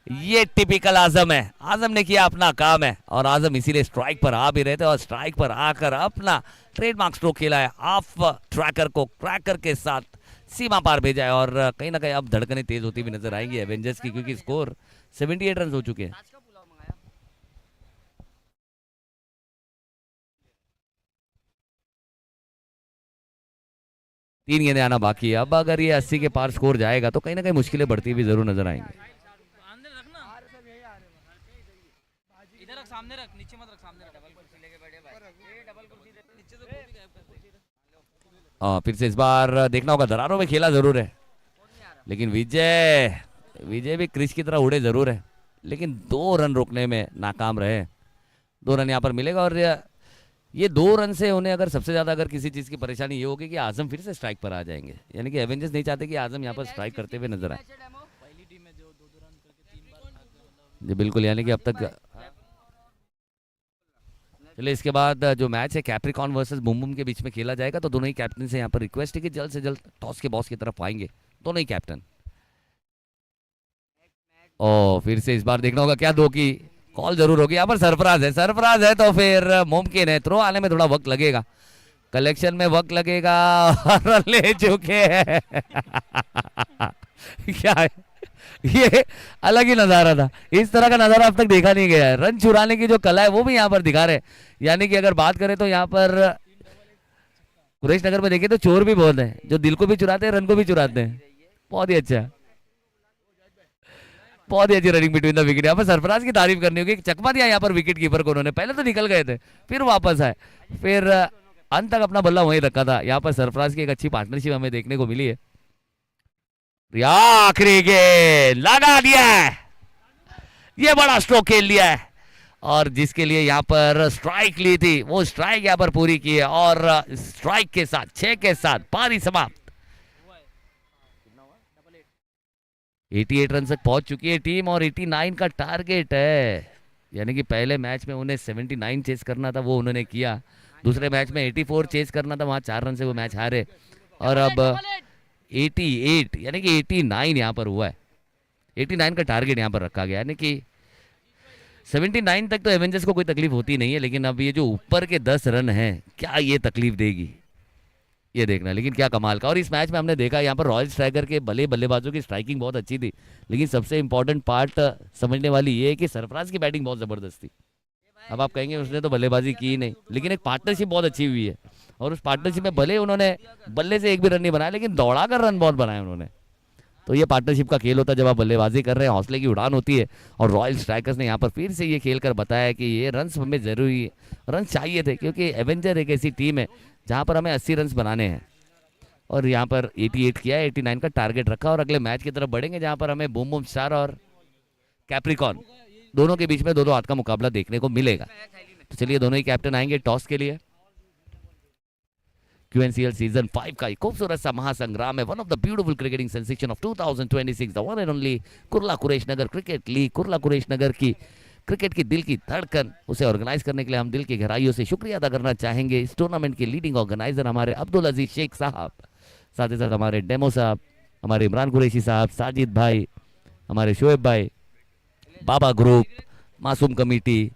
ये टिपिकल आजम है। आजम ने किया अपना काम है, और आजम इसीलिए स्ट्राइक पर आ भी रहे थे, और स्ट्राइक पर आकर अपना ट्रेडमार्क स्ट्रोक खेला है। ऑफ ट्रैकर को क्रैकर के साथ सीमा पार भेजा है, और कहीं ना कहीं अब धड़कनें तेज होती भी नजर आएंगी एवेंजर्स की, क्योंकि स्कोर 78 रन हो चुके हैं। तीन गेंदें आना बाकी है। अब अगर ये 80 के पार स्कोर जाएगा तो कहीं ना कहीं मुश्किलें बढ़ती हुई जरूर नजर आएंगी। अंदर रख ना, इधर रख, सामने रख, नीचे मत रख, सामने रख। डबल कुर्सी लेके बैठे भाई, ये डबल कुर्सी नीचे से कॉपी गायब कर दे। फिर से इस बार देखना होगा, दरारों में खेला जरूर है, लेकिन विजय विजय भी क्रिश की तरह उड़े जरूर है, लेकिन 2 रन रोकने में नाकाम रहे। 2 रन यहाँ पर मिलेगा, और ये 2 रन से उन्हें अगर सबसे ज्यादा अगर किसी चीज की परेशानी ये होगी कि आजम फिर से स्ट्राइक पर आ जाएंगे, यानी कि एवेंजर्स नहीं चाहते कि आजम यहाँ पर स्ट्राइक करते हुए नजर आए। पहली टीम में जो 2-2 रन करके 3 बार भाग गए, मतलब जी बिल्कुल, यानी कि अब तक चलिए इसके बाद जो मैच है कैप्रिकॉन वर्सेस बुम बुम के बीच में खेला जाएगा, तो दोनों ही कैप्टन से यहाँ पर रिक्वेस्ट है कि जल्द से जल्द टॉस के बॉस की तरफ आएंगे दोनों ही कैप्टन। ओ फिर से इस बार देखना होगा क्या दो की कॉल जरूर होगी। यहाँ पर सरफराज है, सरफराज है तो फिर मुमकिन है, थ्रो आने में थोड़ा वक्त लगेगा, कलेक्शन में वक्त लगेगा, और ले चुके हैं। क्या है ये, अलग ही नजारा था, इस तरह का नजारा अब तक देखा नहीं गया है। रन चुराने की जो कला है वो भी यहाँ पर दिखा रहे हैं, यानी कि अगर बात करें तो यहाँ पर कुरेश नगर में देखें तो चोर भी बहुत हैं, जो दिल को भी चुराते हैं, रन को भी चुराते हैं। बहुत ही अच्छा, बहुत ही अच्छी रनिंग बिटवीन द विकेट। यहाँ पर सरफराज की तारीफ करनी होगी, चकमा दिया यहाँ पर विकेट कीपर को उन्होंने, पहले तो निकल गए थे फिर वापस आए, फिर अंत तक अपना बल्ला वहीं रखा था। यहाँ पर सरफराज की एक अच्छी पार्टनरशिप हमें देखने को मिली है। आखिरी गेंद लगा दिया है, ये बड़ा स्ट्रोक खेल लिया है, और जिसके लिए यहाँ पर स्ट्राइक ली थी वो स्ट्राइक यहाँ पर पूरी की है, और स्ट्राइक के साथ 6 के साथ पारी समाप्त। 88 रन तक पहुंच चुकी है टीम, और 89 का टारगेट है, यानी कि पहले मैच में उन्हें 79 चेस करना था, वो उन्होंने किया। दूसरे मैच में 84 चेस करना था, वहां 4 रन से वो मैच हारे, और अब 88 यानी कि 89 यहाँ पर हुआ है। 89 का टारगेट यहाँ पर रखा गया, यानी कि 79 तक तो एवेंजर्स को कोई तकलीफ होती नहीं है, लेकिन अब ये जो ऊपर के 10 रन हैं क्या ये तकलीफ देगी, ये देखना। लेकिन क्या कमाल का, और इस मैच में हमने देखा यहाँ पर रॉयल स्ट्राइकर के भले बल्लेबाजों की स्ट्राइकिंग बहुत अच्छी थी, लेकिन सबसे इंपॉर्टेंट पार्ट समझने वाली ये है कि सरफराज की बैटिंग बहुत जबरदस्त थी। अब आप कहेंगे उसने तो बल्लेबाजी की नहीं, लेकिन एक पार्टनरशिप बहुत अच्छी हुई है, और उस पार्टनरशिप में भले उन्होंने बल्ले से एक भी रन नहीं बनाया, लेकिन दौड़ा कर रन बहुत बनाए उन्होंने। तो ये पार्टनरशिप का खेल होता है, जब आप बल्लेबाजी कर रहे हैं हौसले की उड़ान होती है, और रॉयल स्ट्राइकर्स ने यहाँ पर फिर से ये खेल कर बताया कि ये रन हमें जरूरी रन चाहिए थे, क्योंकि एवेंजर एक ऐसी टीम है जहाँ पर हमें 80 रन बनाने हैं, और यहाँ पर 88 किया, 89 का टारगेट रखा, और अगले मैच की तरफ बढ़ेंगे जहाँ पर हमें बूम बूम स्टार और कैप्रिकॉन दोनों के बीच में 2-2 हाथ का मुकाबला देखने को मिलेगा। तो चलिए दोनों ही कैप्टन आएंगे टॉस के लिए। QNCL सीजन 5 का एक खूबसूरत सा महासंग्राम है, one of the beautiful cricketing sensation of 2026, the one and only Kurla Quresh Nagar cricket league. Kurla Quresh Nagar की क्रिकेट की दिल की धड़कन, उसे ऑर्गेनाइज करने के लिए हम दिल की गहराइयों से शुक्रिया अदा करना चाहेंगे इस टूर्नामेंट के लीडिंग ऑर्गेनाइजर हमारे अब्दुल अजीज शेख साहब, साथ ही साथ हमारे डेमो साहब, हमारे इमरान कुरैशी साहब, साजिद भाई, हमारे शोएब भाई, बाबा ग्रुप, मासूम कमेटी,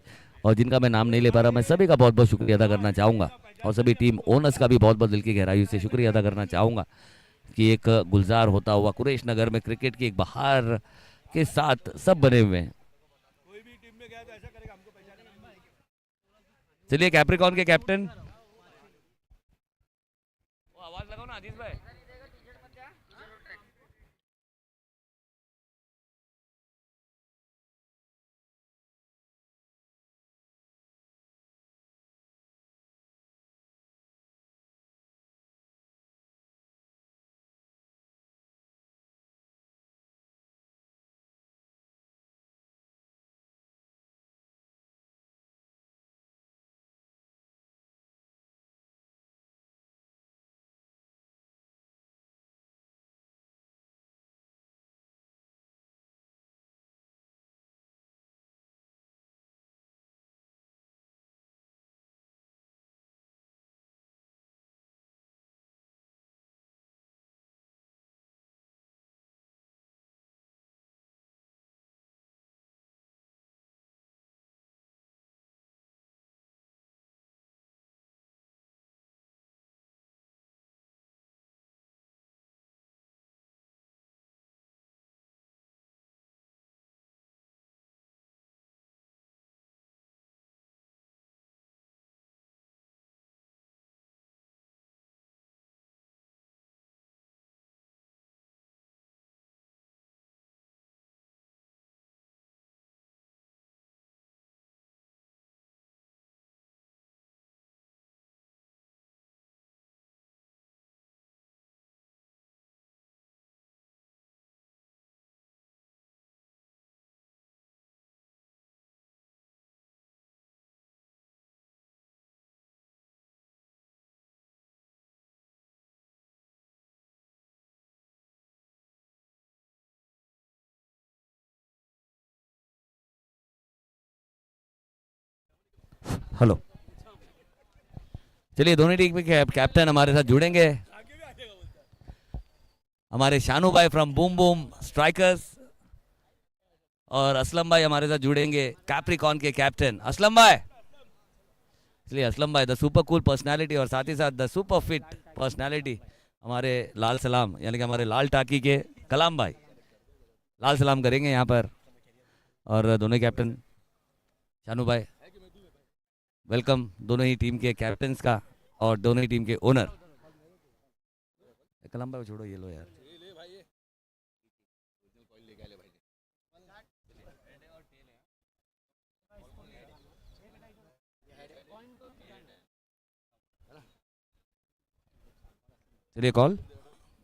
और जिनका मैं नाम नहीं ले पा रहा, मैं सभी का बहुत बहुत शुक्रिया अदा करना चाहूँगा, और सभी टीम ओनर्स का भी बहुत बहुत दिल की गहराइयों से शुक्रिया अदा करना चाहूँगा। कि एक गुलजार होता हुआ कुरेश नगर में क्रिकेट की एक बहार के साथ सब बने हुए हैं। चलिए कैप्रिकॉन के कैप्टन, आवाज लगाओ ना आदिश भाई। हेलो, चलिए दोनों टीम के कैप्टन हमारे साथ जुड़ेंगे। हमारे शानू भाई फ्रॉम बूम बूम स्ट्राइकर्स और असलम भाई हमारे साथ जुड़ेंगे कैप्रिकॉन के कैप्टन। असलम भाई, चलिए असलम भाई द सुपर कूल पर्सनालिटी और साथ ही साथ द सुपर फिट पर्सनालिटी हमारे लाल सलाम यानी कि हमारे लाल टाकी के कलाम भाई लाल सलाम करेंगे यहाँ पर। और दोनों कैप्टन शानू भाई, वेलकम दोनों ही टीम के कैप्टन्स का और दोनों ही टीम के ओनर। कलाम भाई छोड़ो, ये लो यार। चलिए कॉल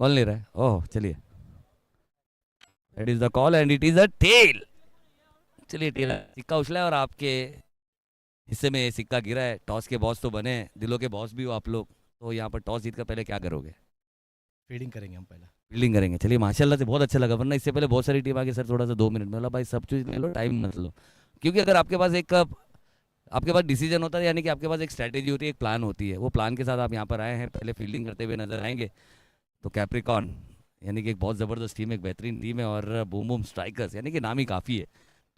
कॉल नहीं रहा है। ओह चलिए, it is the call and it is a tail. चलिए टेल सिक्का उछला है और आपके हिस्से में ये सिक्का गिरा है। टॉस के बॉस तो बने हैं, दिलों के बॉस भी हो आप लोग, तो यहाँ पर टॉस जीत कर पहले क्या करोगे? फील्डिंग करेंगे हम पहले। फील्डिंग करेंगे। चलिए माशाल्लाह से बहुत अच्छा लगा, वरना इससे पहले बहुत सारी टीम आके सर थोड़ा सा 2 मिनट में बोला भाई सब चीज़ ले लो, टाइम मत लो। क्योंकि अगर आपके पास आपके पास डिसीजन होता है, यानी कि आपके पास एक स्ट्रैटेजी होती है, एक प्लान होती है, वो प्लान के साथ आप यहाँ पर आए हैं, पहले फील्डिंग करते हुए नजर आएंगे। तो कैप्रिकॉन यानी कि एक बहुत ज़बरदस्त टीम है, एक बेहतरीन टीम है और बूम बूम स्ट्राइकर्स यानी कि नाम ही काफ़ी है।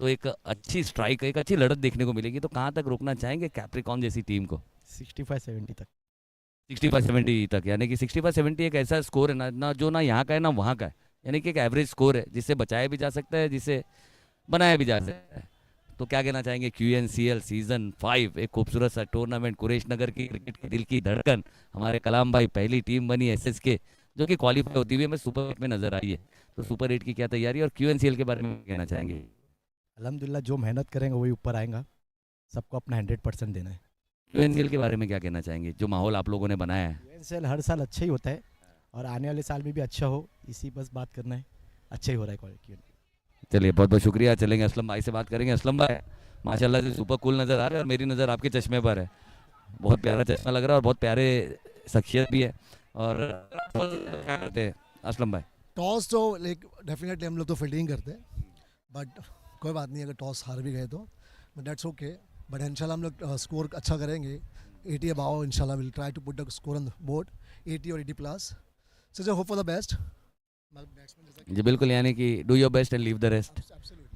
तो एक अच्छी स्ट्राइक, एक अच्छी लड़त देखने को मिलेगी। तो कहाँ तक रोकना चाहेंगे कैप्रिकॉन जैसी टीम को? 65-70 तक। 65-70 तक, यानी कि 65-70 एक ऐसा स्कोर है ना जो ना यहाँ का है ना वहाँ का है, यानी कि एक एवरेज स्कोर है जिससे बचाया भी जा सकता है, जिसे बनाया भी जा सकता है। तो क्या कहना चाहेंगे? QNCL सीजन 5 एक खूबसूरत सा टूर्नामेंट, कुरेश नगर की क्रिकेट के दिल की धड़कन हमारे कलाम भाई पहली टीम बनी SSK जो कि क्वालिफाई होती हुई हमें सुपर 8 में नजर आई है। तो सुपर 8 की क्या तैयारी और QNCL के बारे में कहना चाहेंगे? अल्हम्दुलिल्लाह जो मेहनत करेंगे वही ऊपर आएगा, सबको अपना 100% देना है। QNCL के बारे में क्या कहना चाहेंगे, जो माहौल आप लोगों ने बनाया है? QNCL हर साल अच्छा ही होता है और आने वाले साल में भी अच्छा हो, इसी बस बात करना है। अच्छा ही हो रहा है QNCL। चलिए बहुत बहुत शुक्रिया। चलेंगे असलम भाई से बात करेंगे। असलम भाई माशाल्लाह से सुपर कूल नज़र आ रहे हैं और मेरी नज़र आपके चश्मे पर है, बहुत प्यारा चश्मा लग रहा है और बहुत प्यारे शख्सियत भी है। और क्या करते हैं असलम भाई? टॉस तो लाइक डेफिनेटली हम लोग तो फील्डिंग करते हैं, बट कोई बात नहीं अगर टॉस हार भी गए तो, बट दैट्स ओके। बट इंशाल्लाह हम लोग स्कोर अच्छा करेंगे, 80 अबाव इंशाल्लाह will try to put the score on the board, 80 और 80 plus. So just hope for the best. जी बिल्कुल, यानी कि do your best and leave the rest,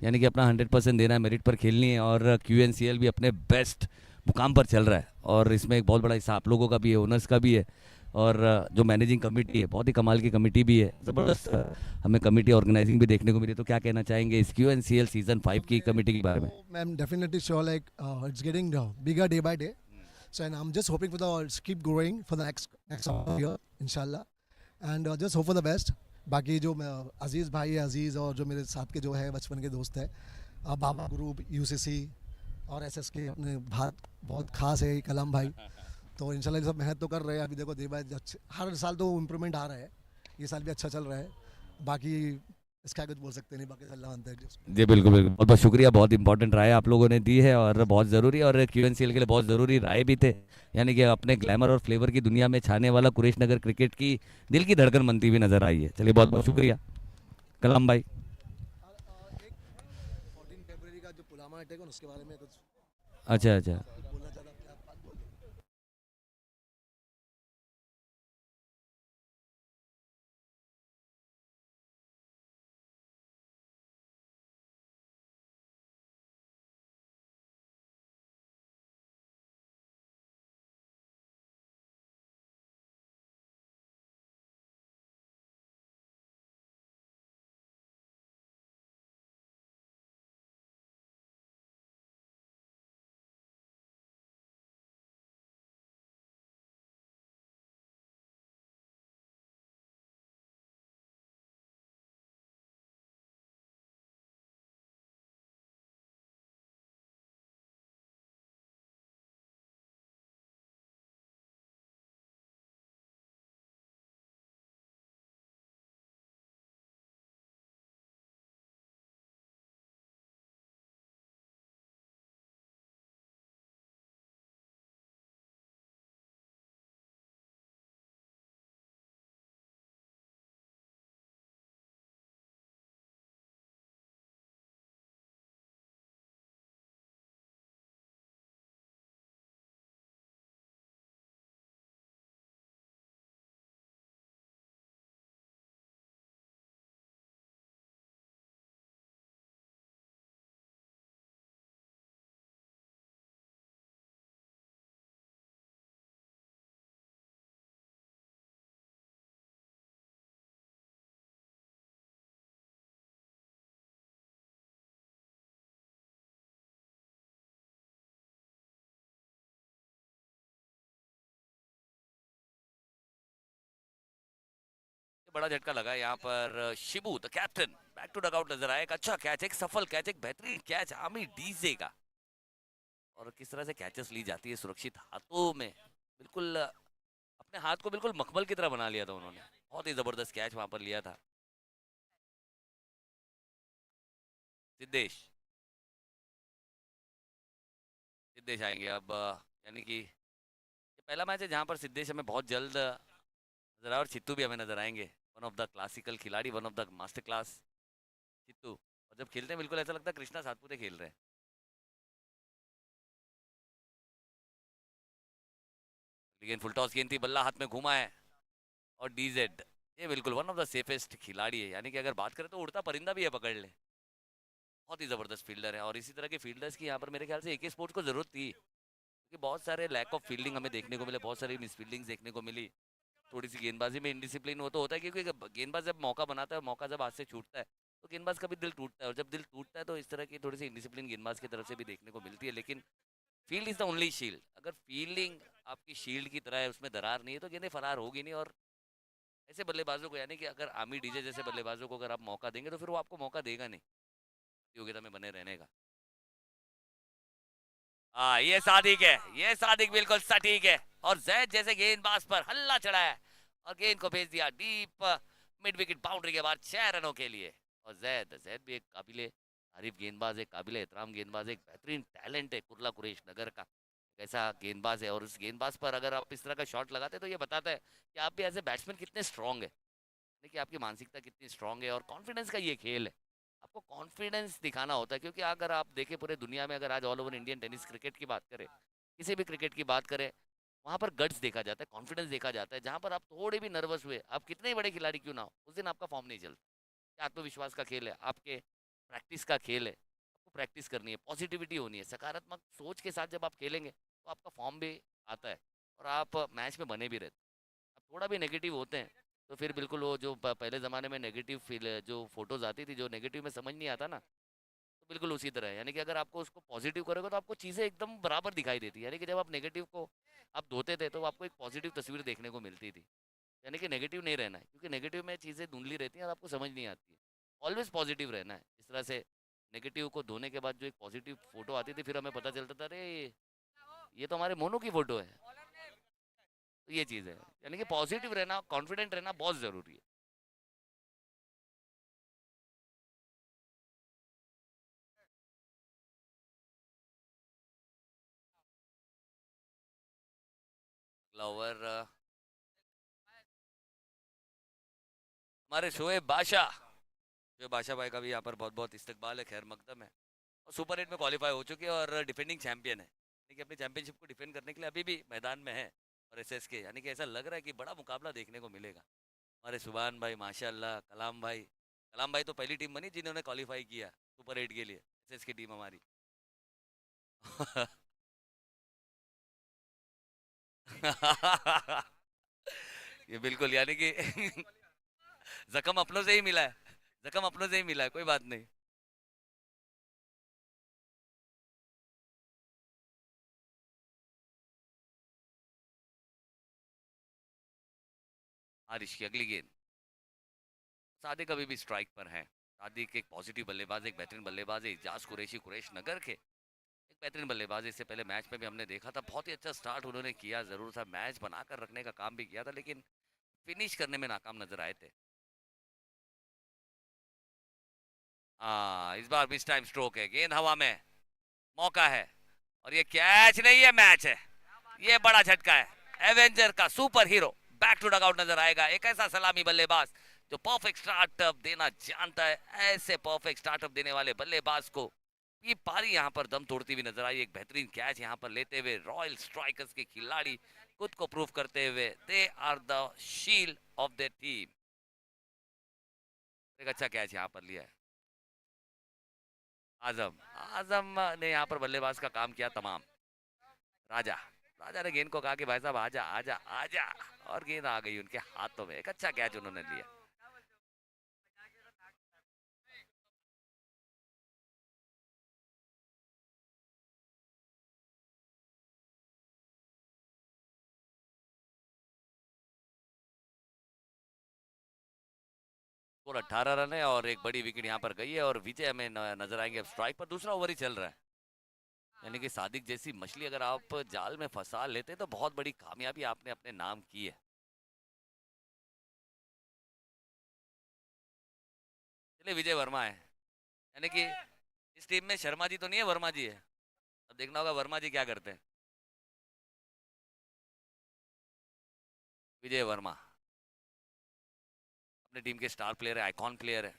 यानी कि अपना 100% देना है, मेरिट पर खेलनी है। और QNCL भी अपने बेस्ट मुकाम पर चल रहा है और इसमें एक बहुत बड़ा हिस्सा आप लोगों का भी है, ओनर्स का भी है। और जो मैनेजिंग कमेटी है बहुत ही कमाल की कमेटी भी है, ज़बरदस्त हमें कमेटी ऑर्गेनाइजिंग भी देखने को मिली। तो क्या कहना चाहेंगे इस QNCL सीज़न 5 की कमेटी के बारे में? I'm definitely sure like it's getting bigger day by day. So and I'm just hoping for the keep growing for the next year, inshallah. And just hope for the best. बाकी जो अजीज़ भाई है, अजीज़ और जो मेरे साथ के जो है बचपन के दोस्त है, बाबा ग्रुप, UCC और SS के अपने बहुत खास है कलम भाई। तो इंशाल्लाह ये सब मेहनत तो कर रहे हैं। अभी देखो दे बाय हर साल तो इम्प्रूवमेंट आ रहा है, ये साल भी अच्छा चल रहा है। बाकी इसका कुछ बोल सकते नहीं, बाकी अल्लाह जानता है। जी बिल्कुल बिल्कुल, बहुत बहुत शुक्रिया। बहुत इंपॉर्टेंट राय आप लोगों ने दी है और बहुत ज़रूरी, और QNCL के लिए बहुत ज़रूरी राय भी थे। यानी कि अपने ग्लैमर और फ्लेवर की दुनिया में छाने वाला कुरैश नगर क्रिकेट की दिल की धड़कन बनती हुई नजर आई है। चलिए बहुत बहुत शुक्रिया कलाम भाई। 14 फरवरी का जो पुलवामा अटैक है उसके बारे में कुछ अच्छा अच्छा, बोलना चाहता हूँ, आप बात बोलिए। बड़ा झटका लगा यहाँ पर। Shibu the captain back to dugout नजर आया। एक अच्छा कैच, एक सफल कैच, एक बेहतरीन कैच आमी डीजे का। और किस तरह से कैचेस ली जाती है सुरक्षित हाथों में, बिल्कुल अपने हाथ को बिल्कुल मखमल की तरह बना लिया था उन्होंने। बहुत ही जबरदस्त कैच वहां पर लिया था सिद्धेश। सिद्धेश आएंगे अब। यानी कि ये पहला मैच है जहां पर सिद्धेश हमें बहुत जल्द नजर आए और चित्तू भी हमें नजर आएंगे। वन ऑफ द क्लासिकल खिलाड़ी, one of the master class Chittu. और जब खेलते हैं बिल्कुल ऐसा लगता है कृष्णा सातपुते खेल रहे हैं। लेकिन फुल टॉस गेंद थी, बल्ला हाथ में घुमा है। और DZ ये बिल्कुल वन ऑफ द सेफेस्ट खिलाड़ी है। यानी कि अगर बात करें तो उड़ता परिंदा भी है पकड़ ले। बहुत ही जबरदस्त फील्डर है और इसी तरह के फील्डर्स की यहाँ पर मेरे ख्याल से AK स्पोर्ट्स को जरूरत थी, क्योंकि बहुत सारे लैक ऑफ फील्डिंग हमें देखने को मिले, बहुत सारी मिस फील्डिंग देखने को मिली। थोड़ी सी गेंदबाजी में इनडिसिप्लिन वो तो होता है, क्योंकि गेंदबाज जब मौका बनाता है, मौका जब हाथ से छूटता है तो गेंदबाज का भी दिल टूटता है। और जब दिल टूटता है तो इस तरह की थोड़ी सी इनडिसिप्लिन गेंदबाज की तरफ से भी देखने को मिलती है। लेकिन field is the only shield. अगर फील्डिंग आपकी शील्ड की तरह है, उसमें दरार नहीं है, तो गेंदें फरार होगी नहीं। और ऐसे बल्लेबाजों को, यानी कि अगर आमी डीजे जैसे बल्लेबाजों को अगर आप मौका देंगे तो फिर वो आपको मौका देगा नहीं प्रतियोगिता में बने रहने का। हाँ ये सादिक है, ये सादिक बिल्कुल सटीक है। और जैद जैसे गेंदबाज पर हल्ला चढ़ा है और गेंद को भेज दिया डीप मिड विकेट बाउंड्री के बाद 6 रनों के लिए। और जैद जैद भी एक काबिले तारीफ गेंदबाज है, काबिले एहतराम गेंदबाज है, एक बेहतरीन टैलेंट है कुर्ला कुरैश नगर का। ऐसा गेंदबाज है और उस गेंदबाज पर अगर आप इस तरह का शॉट लगाते हैं तो ये बताता है कि आप भी एज ए बैट्समैन कितने स्ट्रांग है। देखिए आपकी मानसिकता कितनी स्ट्रांग है। और कॉन्फिडेंस का ये खेल है, आपको कॉन्फिडेंस दिखाना होता है। क्योंकि अगर आप देखें पूरे दुनिया में, अगर आज all over Indian tennis cricket की बात करें, किसी भी क्रिकेट की बात करें, वहाँ पर गट्स देखा जाता है, कॉन्फिडेंस देखा जाता है। जहाँ पर आप थोड़े भी नर्वस हुए, आप कितने ही बड़े खिलाड़ी क्यों ना हो, उस दिन आपका फॉर्म नहीं चलता। ये आत्मविश्वास का खेल है, आपके प्रैक्टिस का खेल है। आपको प्रैक्टिस करनी है, पॉजिटिविटी होनी है, सकारात्मक सोच के साथ जब आप खेलेंगे तो आपका फॉर्म भी आता है और आप मैच में बने भी रहते हैं। थोड़ा भी नेगेटिव होते हैं तो फिर बिल्कुल वो जो पहले ज़माने में नेगेटिव फील जो फोटोज आती थी जो नेगेटिव में समझ नहीं आता ना, तो बिल्कुल उसी तरह है। यानी कि अगर आपको उसको पॉजिटिव करोगे तो आपको चीज़ें एकदम बराबर दिखाई देती है। यानी कि जब आप नेगेटिव को आप धोते थे तो आपको एक पॉजिटिव तस्वीर देखने को मिलती थी। यानी कि नेगेटिव नहीं रहना है, क्योंकि नेगेटिव में चीज़ें धुंधली रहती हैं और आपको समझ नहीं आती है। ऑलवेज पॉजिटिव रहना है। इस तरह से नेगेटिव को धोने के बाद जो एक पॉजिटिव फोटो आती थी फिर हमें पता चलता था, अरे ये तो हमारे मोनू की फोटो है। तो ये चीज़ है, यानी कि पॉजिटिव रहना, कॉन्फिडेंट रहना बहुत ज़रूरी है। अगला ओवर हमारे शोएब बादशाह, शोएब बादशाह भाई का भी यहाँ पर बहुत बहुत इस्तकबाल है, खैर मकदम है। और सुपर 8 में क्वालिफाई हो चुके हैं और डिफेंडिंग चैंपियन है, यानी कि अपनी चैंपियनशिप को डिफेंड करने के लिए अभी भी मैदान में है। और एसएसके यानी कि ऐसा लग रहा है कि बड़ा मुकाबला देखने को मिलेगा। हमारे सुभान भाई माशाल्लाह, कलाम भाई तो पहली टीम बनी जिन्होंने क्वालिफाई किया सुपर 8 के लिए, एसएसके टीम हमारी। ये बिल्कुल, यानी कि जख्म अपनों से ही मिला है, जख्म अपनों से ही मिला है, कोई बात नहीं। हारिश की अगली गेंद, सादिक अभी भी स्ट्राइक पर है। सादिक एक पॉजिटिव बल्लेबाज, एक बेहतरीन बल्लेबाज है। इजाज कुरैशी कुरैश नगर के एक बेहतरीन बल्लेबाज। इससे पहले मैच में भी हमने देखा था, बहुत ही अच्छा स्टार्ट उन्होंने किया, जरूर था, मैच बनाकर रखने का काम भी किया था, लेकिन फिनिश करने में नाकाम नजर आए थे। इस बार मिस टाइम स्ट्रोक है, गेंद हवा में, मौका है, और ये कैच नहीं है, मैच है। ये बड़ा झटका है। एवेंजर का super hero back to dugout नजर आएगा। एक ऐसा सलामी बल्लेबाज जो परफेक्ट स्टार्टअप देना जानता है। ऐसे परफेक्ट स्टार्टअप देने वाले बल्लेबाज को ये पारी यहाँ पर दम तोड़ती हुई नजर आई। एक बेहतरीन कैच यहाँ पर लेते हुए रॉयल स्ट्राइकर्स के खिलाड़ी खुद को प्रूव करते हुए, they are the shield of the team. एक अच्छा कैच यहाँ पर लिया है आजम। आजम ने यहाँ पर बल्लेबाज का काम किया तमाम। राजा, राजा ने गेंद को कहा कि भाई साहब आजा आजा आजा, और गेंद आ गई उनके हाथों में। एक अच्छा कैच उन्होंने लिया। और 18 रन है और एक बड़ी विकेट यहाँ पर गई है, और विजय हमें नजर आएंगे। अब स्ट्राइक पर दूसरा ओवर ही चल रहा है। यानी कि सादिक जैसी मछली अगर आप जाल में फंसा लेते तो बहुत बड़ी कामयाबी आपने अपने नाम की है। चलिए, विजय वर्मा है, यानी कि इस टीम में शर्मा जी तो नहीं है, वर्मा जी है। अब देखना होगा वर्मा जी क्या करते हैं। विजय वर्मा अपने टीम के स्टार प्लेयर है, आइकॉन प्लेयर है।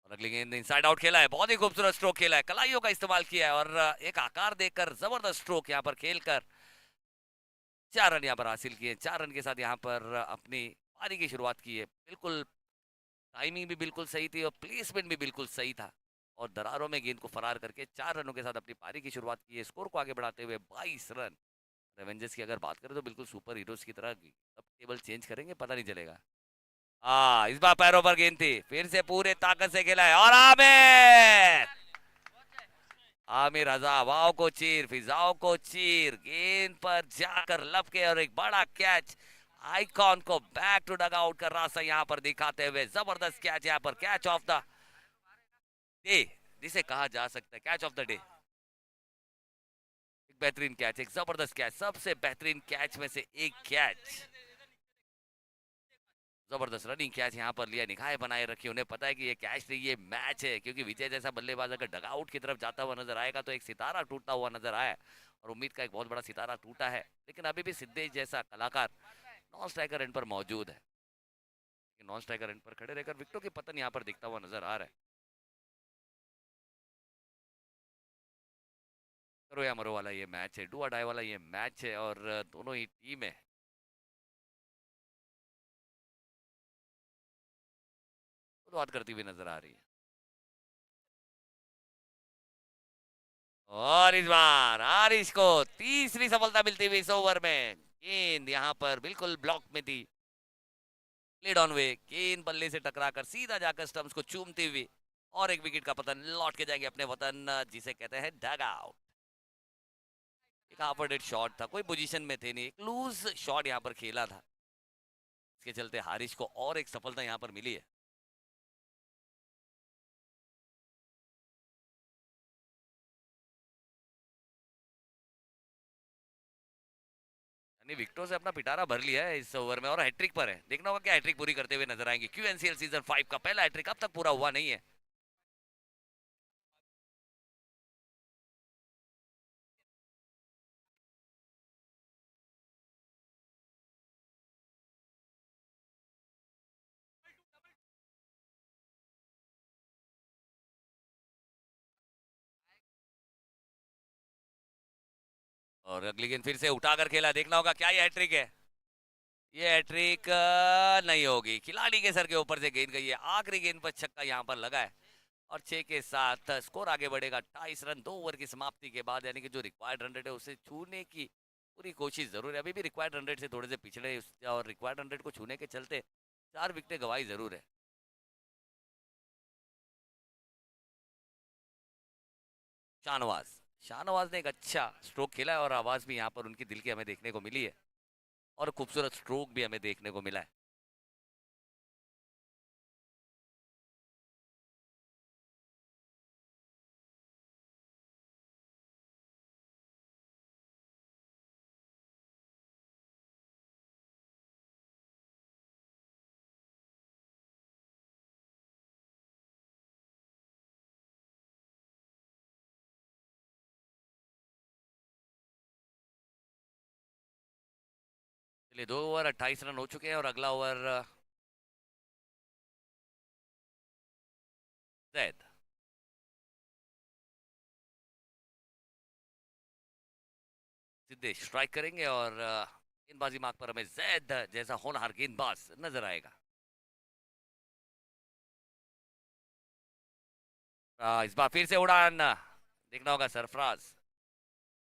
और अगली गेंद इनसाइड आउट खेला है, बहुत ही खूबसूरत स्ट्रोक खेला है, कलाइयों का इस्तेमाल किया है, और एक आकार देकर जबरदस्त स्ट्रोक यहाँ पर खेलकर 4 रन यहाँ पर हासिल किए। 4 रन के साथ यहाँ पर अपनी पारी की शुरुआत की है। बिल्कुल टाइमिंग भी बिल्कुल सही थी और प्लेसमेंट भी बिल्कुल सही था, और दरारों में गेंद को फरार करके 4 रनों के साथ अपनी पारी की शुरुआत की है, स्कोर को आगे बढ़ाते हुए 22 रन। रेवेंजर्स की अगर बात करें तो बिल्कुल सुपर हीरोज की तरह अब टेबल चेंज करेंगे पता नहीं चलेगा। इस बार पैरों पर गेंद थी, फिर से पूरे ताकत से खेला है, और आमिर, आमिर रजा हवाओं को चीर, फिजाओं को चीर, गेंद पर जाकर लपके, और एक बड़ा कैच आइकॉन को बैक टू डग आउट का रास्ता यहाँ पर दिखाते हुए। जबरदस्त कैच यहाँ पर, कैच ऑफ द डे जिसे कहा जा सकता है, कैच ऑफ द डे। एक बेहतरीन कैच, एक जबरदस्त कैच, सबसे बेहतरीन कैच में से एक कैच। जबरदस्त रनिंग कैच यहाँ पर लिया, निगाहें बनाए रखी, उन्हें पता है कि ये कैच नहीं, ये मैच है, क्योंकि विजय जैसा बल्लेबाज अगर डगआउट की तरफ जाता हुआ नजर आएगा तो एक सितारा टूटता हुआ नजर आया, और उम्मीद का एक बहुत बड़ा सितारा टूटा है। लेकिन अभी भी सिद्धेश जैसा कलाकार नॉन स्ट्राइकर एंड पर मौजूद है, नॉन स्ट्राइकर एंड पर खड़े रहकर विकेटों की पतन यहाँ पर दिखता हुआ नजर आ रहा है। करो या मरो वाला ये मैच है, डू और डाई वाला ये मैच है, और दोनों ही टीमें शुरुआत करती हुई नजर आ रही है। और इस बार हारिस को तीसरी सफलता मिलती हुई इस ओवर में। गेंद यहाँ पर बिल्कुल ब्लॉक में थी, प्लेड ऑन वे, गेंद बल्ले से टकराकर सीधा जाकर स्टंप्स को चूमती हुई और एक विकेट का पतन, लौट के जाएंगे अपने वतन जिसे कहते हैं डग आउट। एक हाफ डेड शॉट था, कोई पोजीशन में थे नहीं, एक लूज शॉट यहाँ पर खेला था, इसके चलते हारिस को और एक सफलता यहाँ पर मिली है। यानी विकेटों से अपना पिटारा भर लिया है इस ओवर में और हैट्रिक पर है। देखना होगा क्या हैट्रिक पूरी करते हुए नजर आएंगे। क्यूएनसीएल सीजन 5 का पहला हैट्रिक अब तक पूरा हुआ नहीं है। और अगली गेंद फिर से उठाकर खेला, देखना होगा क्या ये हैट्रिक है। ये हैट्रिक नहीं होगी, खिलाड़ी के सर के ऊपर से गेंद गई है। आखिरी गेंद पर छक्का यहाँ पर लगा है और 6 के साथ स्कोर आगे बढ़ेगा 28 रन 2 ओवर की समाप्ति के बाद। यानी कि जो रिक्वायर्ड रन रेट है उसे छूने की पूरी कोशिश जरूर है। अभी भी रिक्वायर्ड रन रेट से थोड़े से पिछड़े और रिक्वायर्ड रन रेट को छूने के चलते 4 विकेटें गंवाई जरूर है। शाहनवाज, शाहनवाज ने एक अच्छा स्ट्रोक खेला है और आवाज भी यहाँ पर उनकी दिल की हमें देखने को मिली है और खूबसूरत स्ट्रोक भी हमें देखने को मिला है। चलिए 2 ओवर 28 रन हो चुके हैं और अगला ओवर जैद। सिद्धेश स्ट्राइक करेंगे और गेंदबाजी मार्ग पर हमें जैद जैसा होनहार गेंदबाज नजर आएगा। इस बार फिर से उड़ान, देखना होगा सरफराज,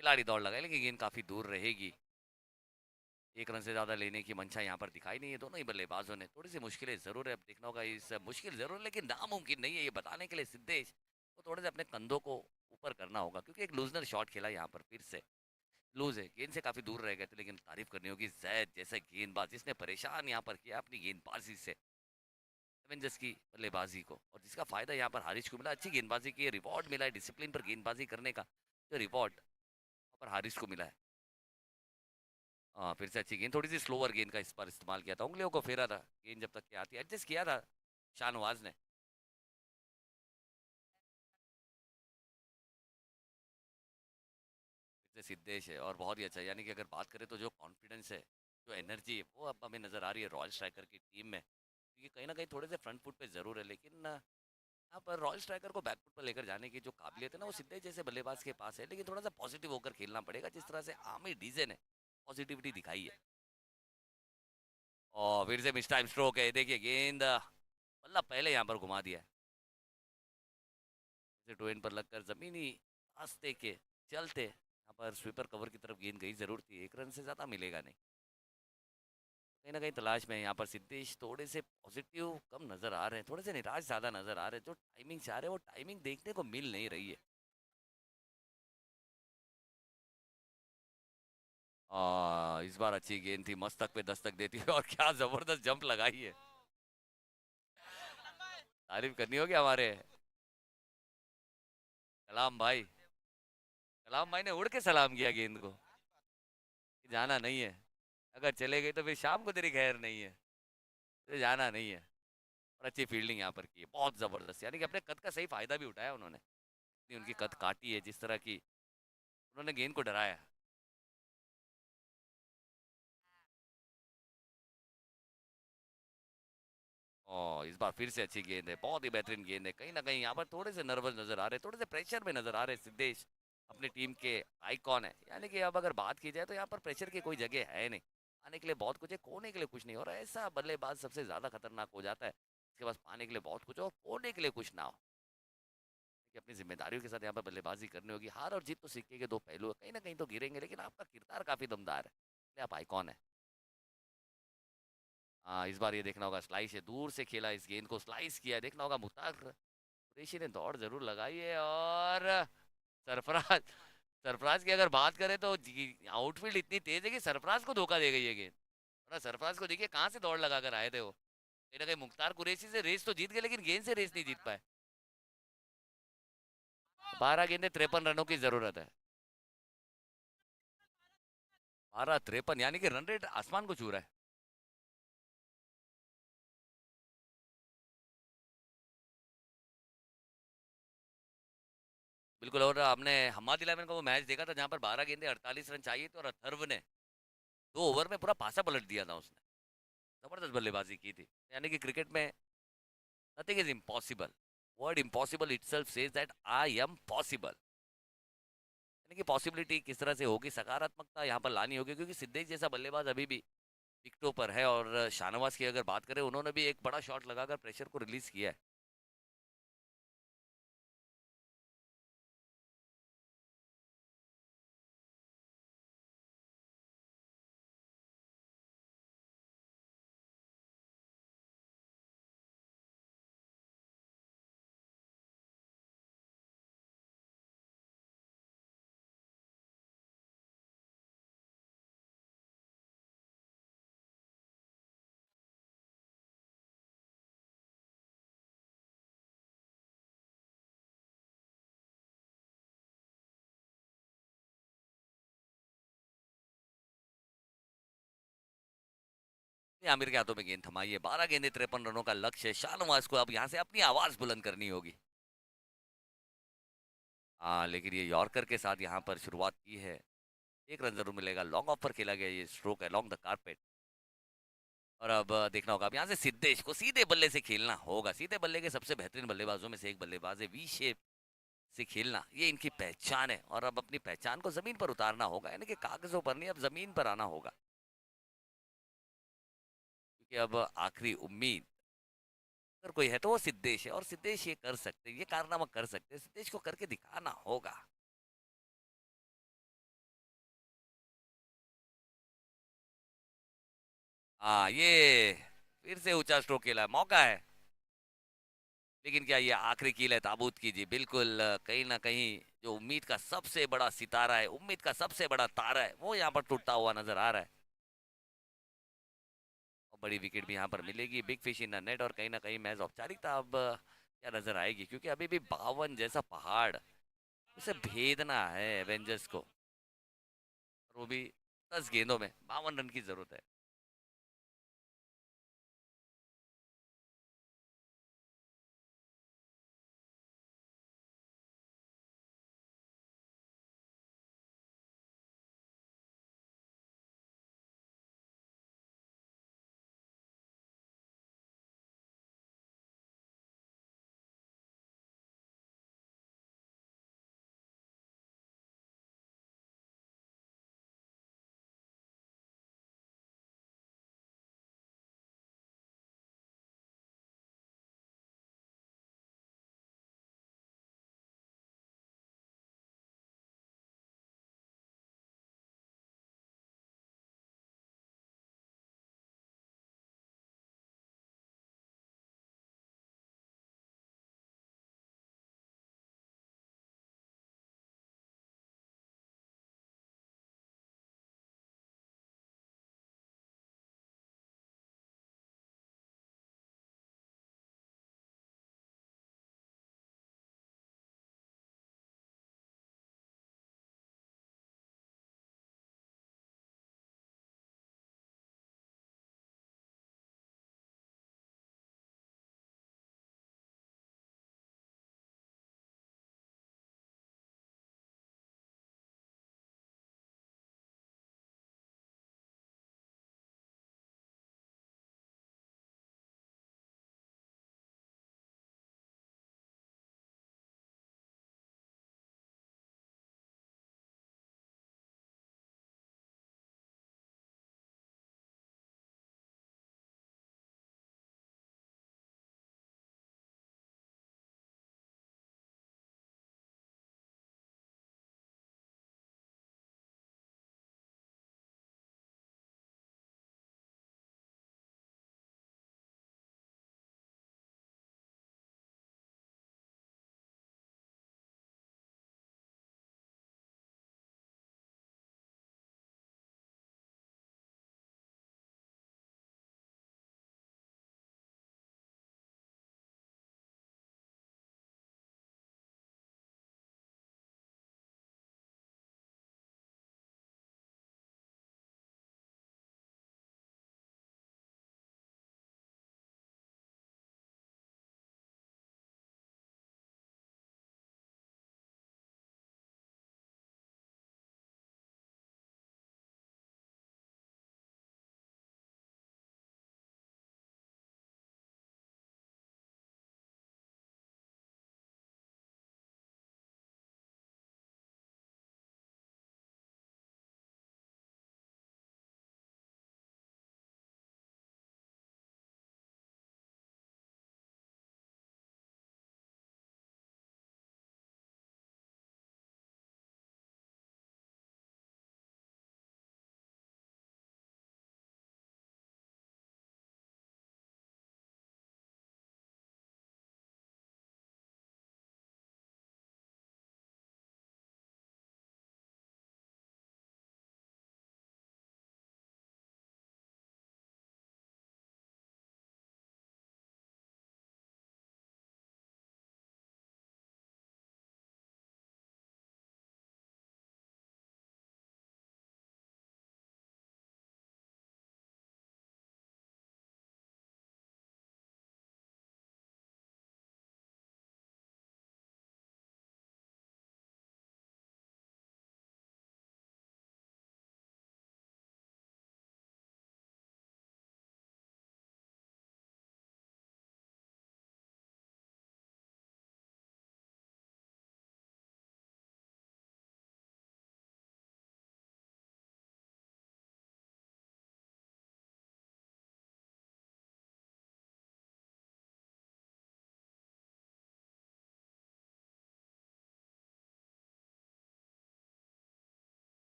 खिलाड़ी दौड़ लगाए लेकिन गेंद काफी दूर रहेगी। 1 रन से ज्यादा लेने की मंशा यहाँ पर दिखाई नहीं है दोनों ही बल्लेबाजों ने। थोड़ी सी मुश्किलें जरूर है, अब देखना होगा इस मुश्किल जरूर लेकिन नामुमकिन नहीं है ये बताने के लिए सिद्धेश को थोड़े से अपने कंधों को ऊपर करना होगा क्योंकि एक लूजनर शॉट खेला यहाँ पर, फिर से लूज है, गेंद से काफी दूर रह गए थे। लेकिन तारीफ करनी होगी जैद जैसे गेंदबाज जिसने परेशान यहाँ पर किया अपनी गेंदबाजी से एवेंजर्स की बल्लेबाजी को, और जिसका फायदा यहाँ पर हारिस को मिला। अच्छी गेंदबाजी की रिवॉर्ड मिला है, डिसिप्लिन पर गेंदबाजी करने का जो रिवॉर्ड यहाँ पर हारिस को मिला है। हाँ फिर से अच्छी गेंद, थोड़ी सी स्लोअर गेंद का इस पर इस्तेमाल किया था, उंगलियों को फेरा था, गेंद जब तक के आती एडजस्ट किया था शाहनवाज ने। फिर से सिद्धेश है और बहुत ही अच्छा, यानी कि अगर बात करें तो जो कॉन्फिडेंस है, जो एनर्जी है वो अब हमें नजर आ रही है रॉयल स्ट्राइकर की टीम में। क्योंकि कहीं ना कहीं थोड़े से फ्रंट फुट पे जरूर है लेकिन यहाँ पर रॉयल स्ट्राइकर को बैक फुट पर लेकर जाने की जो काबिलियत है ना वो सिद्धेश जैसे बल्लेबाज के पास है। लेकिन थोड़ा सा पॉजिटिव होकर खेलना पड़ेगा, जिस तरह से आमिर डीजे ने पॉजिटिविटी दिखाई है। और फिर से मिस टाइम स्ट्रोक है, देखिए गेंद बल्ला पहले यहाँ पर घुमा दिया है, टू एंड पर लगकर जमीनी रास्ते के चलते यहाँ पर स्वीपर कवर की तरफ गेंद गई जरूर थी। 1 रन से ज्यादा मिलेगा नहीं, कहीं ना कहीं तलाश में है यहाँ पर सिद्धेश। थोड़े से पॉजिटिव कम नजर आ रहे हैं, थोड़े से निराश ज्यादा नजर आ रहे हैं। जो टाइमिंग चाह रहे हैं वो टाइमिंग देखने को मिल नहीं रही है। इस बार अच्छी गेंद थी, मस्तक पे दस्तक देती है और क्या जबरदस्त जंप लगाई है। तारीफ करनी होगी हमारे कलाम भाई, कलाम भाई ने उड़ के सलाम किया गेंद को, जाना नहीं है, अगर चले गए तो फिर शाम को तेरी खैर नहीं है, तो जाना नहीं है। और अच्छी फील्डिंग यहाँ पर की है, बहुत जबरदस्त, यानी कि अपने कद का सही फायदा भी उठाया उन्होंने। इतनी उनकी कद काटी है, जिस तरह की उन्होंने गेंद को डराया। और इस बार फिर से अच्छी गेंद है, बहुत ही बेहतरीन गेंद है। कहीं ना कहीं यहाँ पर थोड़े से नर्वस नजर आ रहे, थोड़े से प्रेशर में नजर आ रहे सिद्धेश, अपनी टीम के आइकॉन है। यानी कि अब अगर बात की जाए तो यहाँ पर प्रेशर की कोई जगह है नहीं, आने के लिए बहुत कुछ है, खोने के लिए कुछ नहीं। और ऐसा बल्लेबाज सबसे ज्यादा खतरनाक हो जाता है इसके पास पाने के लिए बहुत कुछ हो और खोने के लिए कुछ ना हो। कि अपनी जिम्मेदारियों के साथ यहाँ पर बल्लेबाजी करनी होगी। हार और जीत तो सिक्के के दो पहलू है, कहीं ना कहीं तो गिरेंगे, लेकिन आपका किरदार काफी दमदार है, इसलिए आप आइकॉन है। हाँ, इस बार ये देखना होगा, स्लाइस है, दूर से खेला, इस गेंद को स्लाइस किया, देखना होगा मुश्ताक कुरैशी ने दौड़ जरूर लगाई है। और सरफराज, सरफराज की अगर बात करें तो आउटफील्ड इतनी तेज है कि सरफराज को धोखा दे गई है गेंद। और सरफराज को देखिए कहाँ से दौड़ लगा कर आए थे वो, कहीं ना कहीं मुख्तार कुरैशी से रेस तो जीत गए, लेकिन गेंद से रेस नहीं जीत पाए। 12 गेंदे 53 रनों की जरूरत है। 12-53 यानी कि रन रेट आसमान को छू रहा है। बिल्कुल, और हमने हमाद 11 का वो मैच देखा था जहां पर 12 गेंदे 48 रन चाहिए थे, और अथर्व ने 2 ओवर में पूरा पासा पलट दिया था उसने, जबरदस्त बल्लेबाजी की थी। यानी कि क्रिकेट में nothing is impossible, word impossible itself says that I am possible. यानी कि पॉसिबिलिटी किस तरह से होगी, सकारात्मकता यहाँ पर लानी होगी, क्योंकि सिद्धेश जैसा बल्लेबाज अभी भी विकेटों पर है। और शाहनवाज की अगर बात करें, उन्होंने भी एक बड़ा शॉट लगाकर प्रेशर को रिलीज किया है। ये आमिर के हाथों में गेंद थमाई है, 12 गेंदे 53 रनों का लक्ष्य है। शाहनवाज को अब यहाँ से अपनी आवाज बुलंद करनी होगी। हाँ, लेकिन ये यॉर्कर के साथ यहाँ पर शुरुआत की है, 1 रन जरूर मिलेगा। लॉन्ग ऑफ पर खेला गया ये स्ट्रोक है, लॉन्ग द कारपेट। और अब देखना होगा, अब यहाँ से सिद्धेश को सीधे बल्ले से खेलना होगा। सीधे बल्ले के सबसे बेहतरीन बल्लेबाजों में से एक बल्लेबाज है, वी शेप से खेलना ये इनकी पहचान है। और अब अपनी पहचान को जमीन पर उतारना होगा, यानी कि कागजों पर नहीं, अब जमीन पर आना होगा, क्योंकि अब आखिरी उम्मीद अगर कोई है तो वो सिद्धेश है। और सिद्धेश ये कर सकते, ये कारनामा कर सकते, सिद्धेश को करके दिखाना होगा। हाँ, ये फिर से ऊंचा स्ट्रोक खेला है, मौका है, लेकिन क्या ये आखिरी कील है ताबूत की? जी बिल्कुल। कहीं ना कहीं जो उम्मीद का सबसे बड़ा सितारा है, उम्मीद का सबसे बड़ा तारा है, वो यहाँ पर टूटता हुआ नजर आ रहा है। और बड़ी विकेट भी यहाँ पर मिलेगी, big fish in the net. और कहीं ना कहीं मैच औपचारिकता अब क्या नजर आएगी, क्योंकि अभी भी 52 जैसा पहाड़, उसे भेदना है एवेंजर्स को, और वो भी 10 गेंदों में 52 रन की जरूरत है।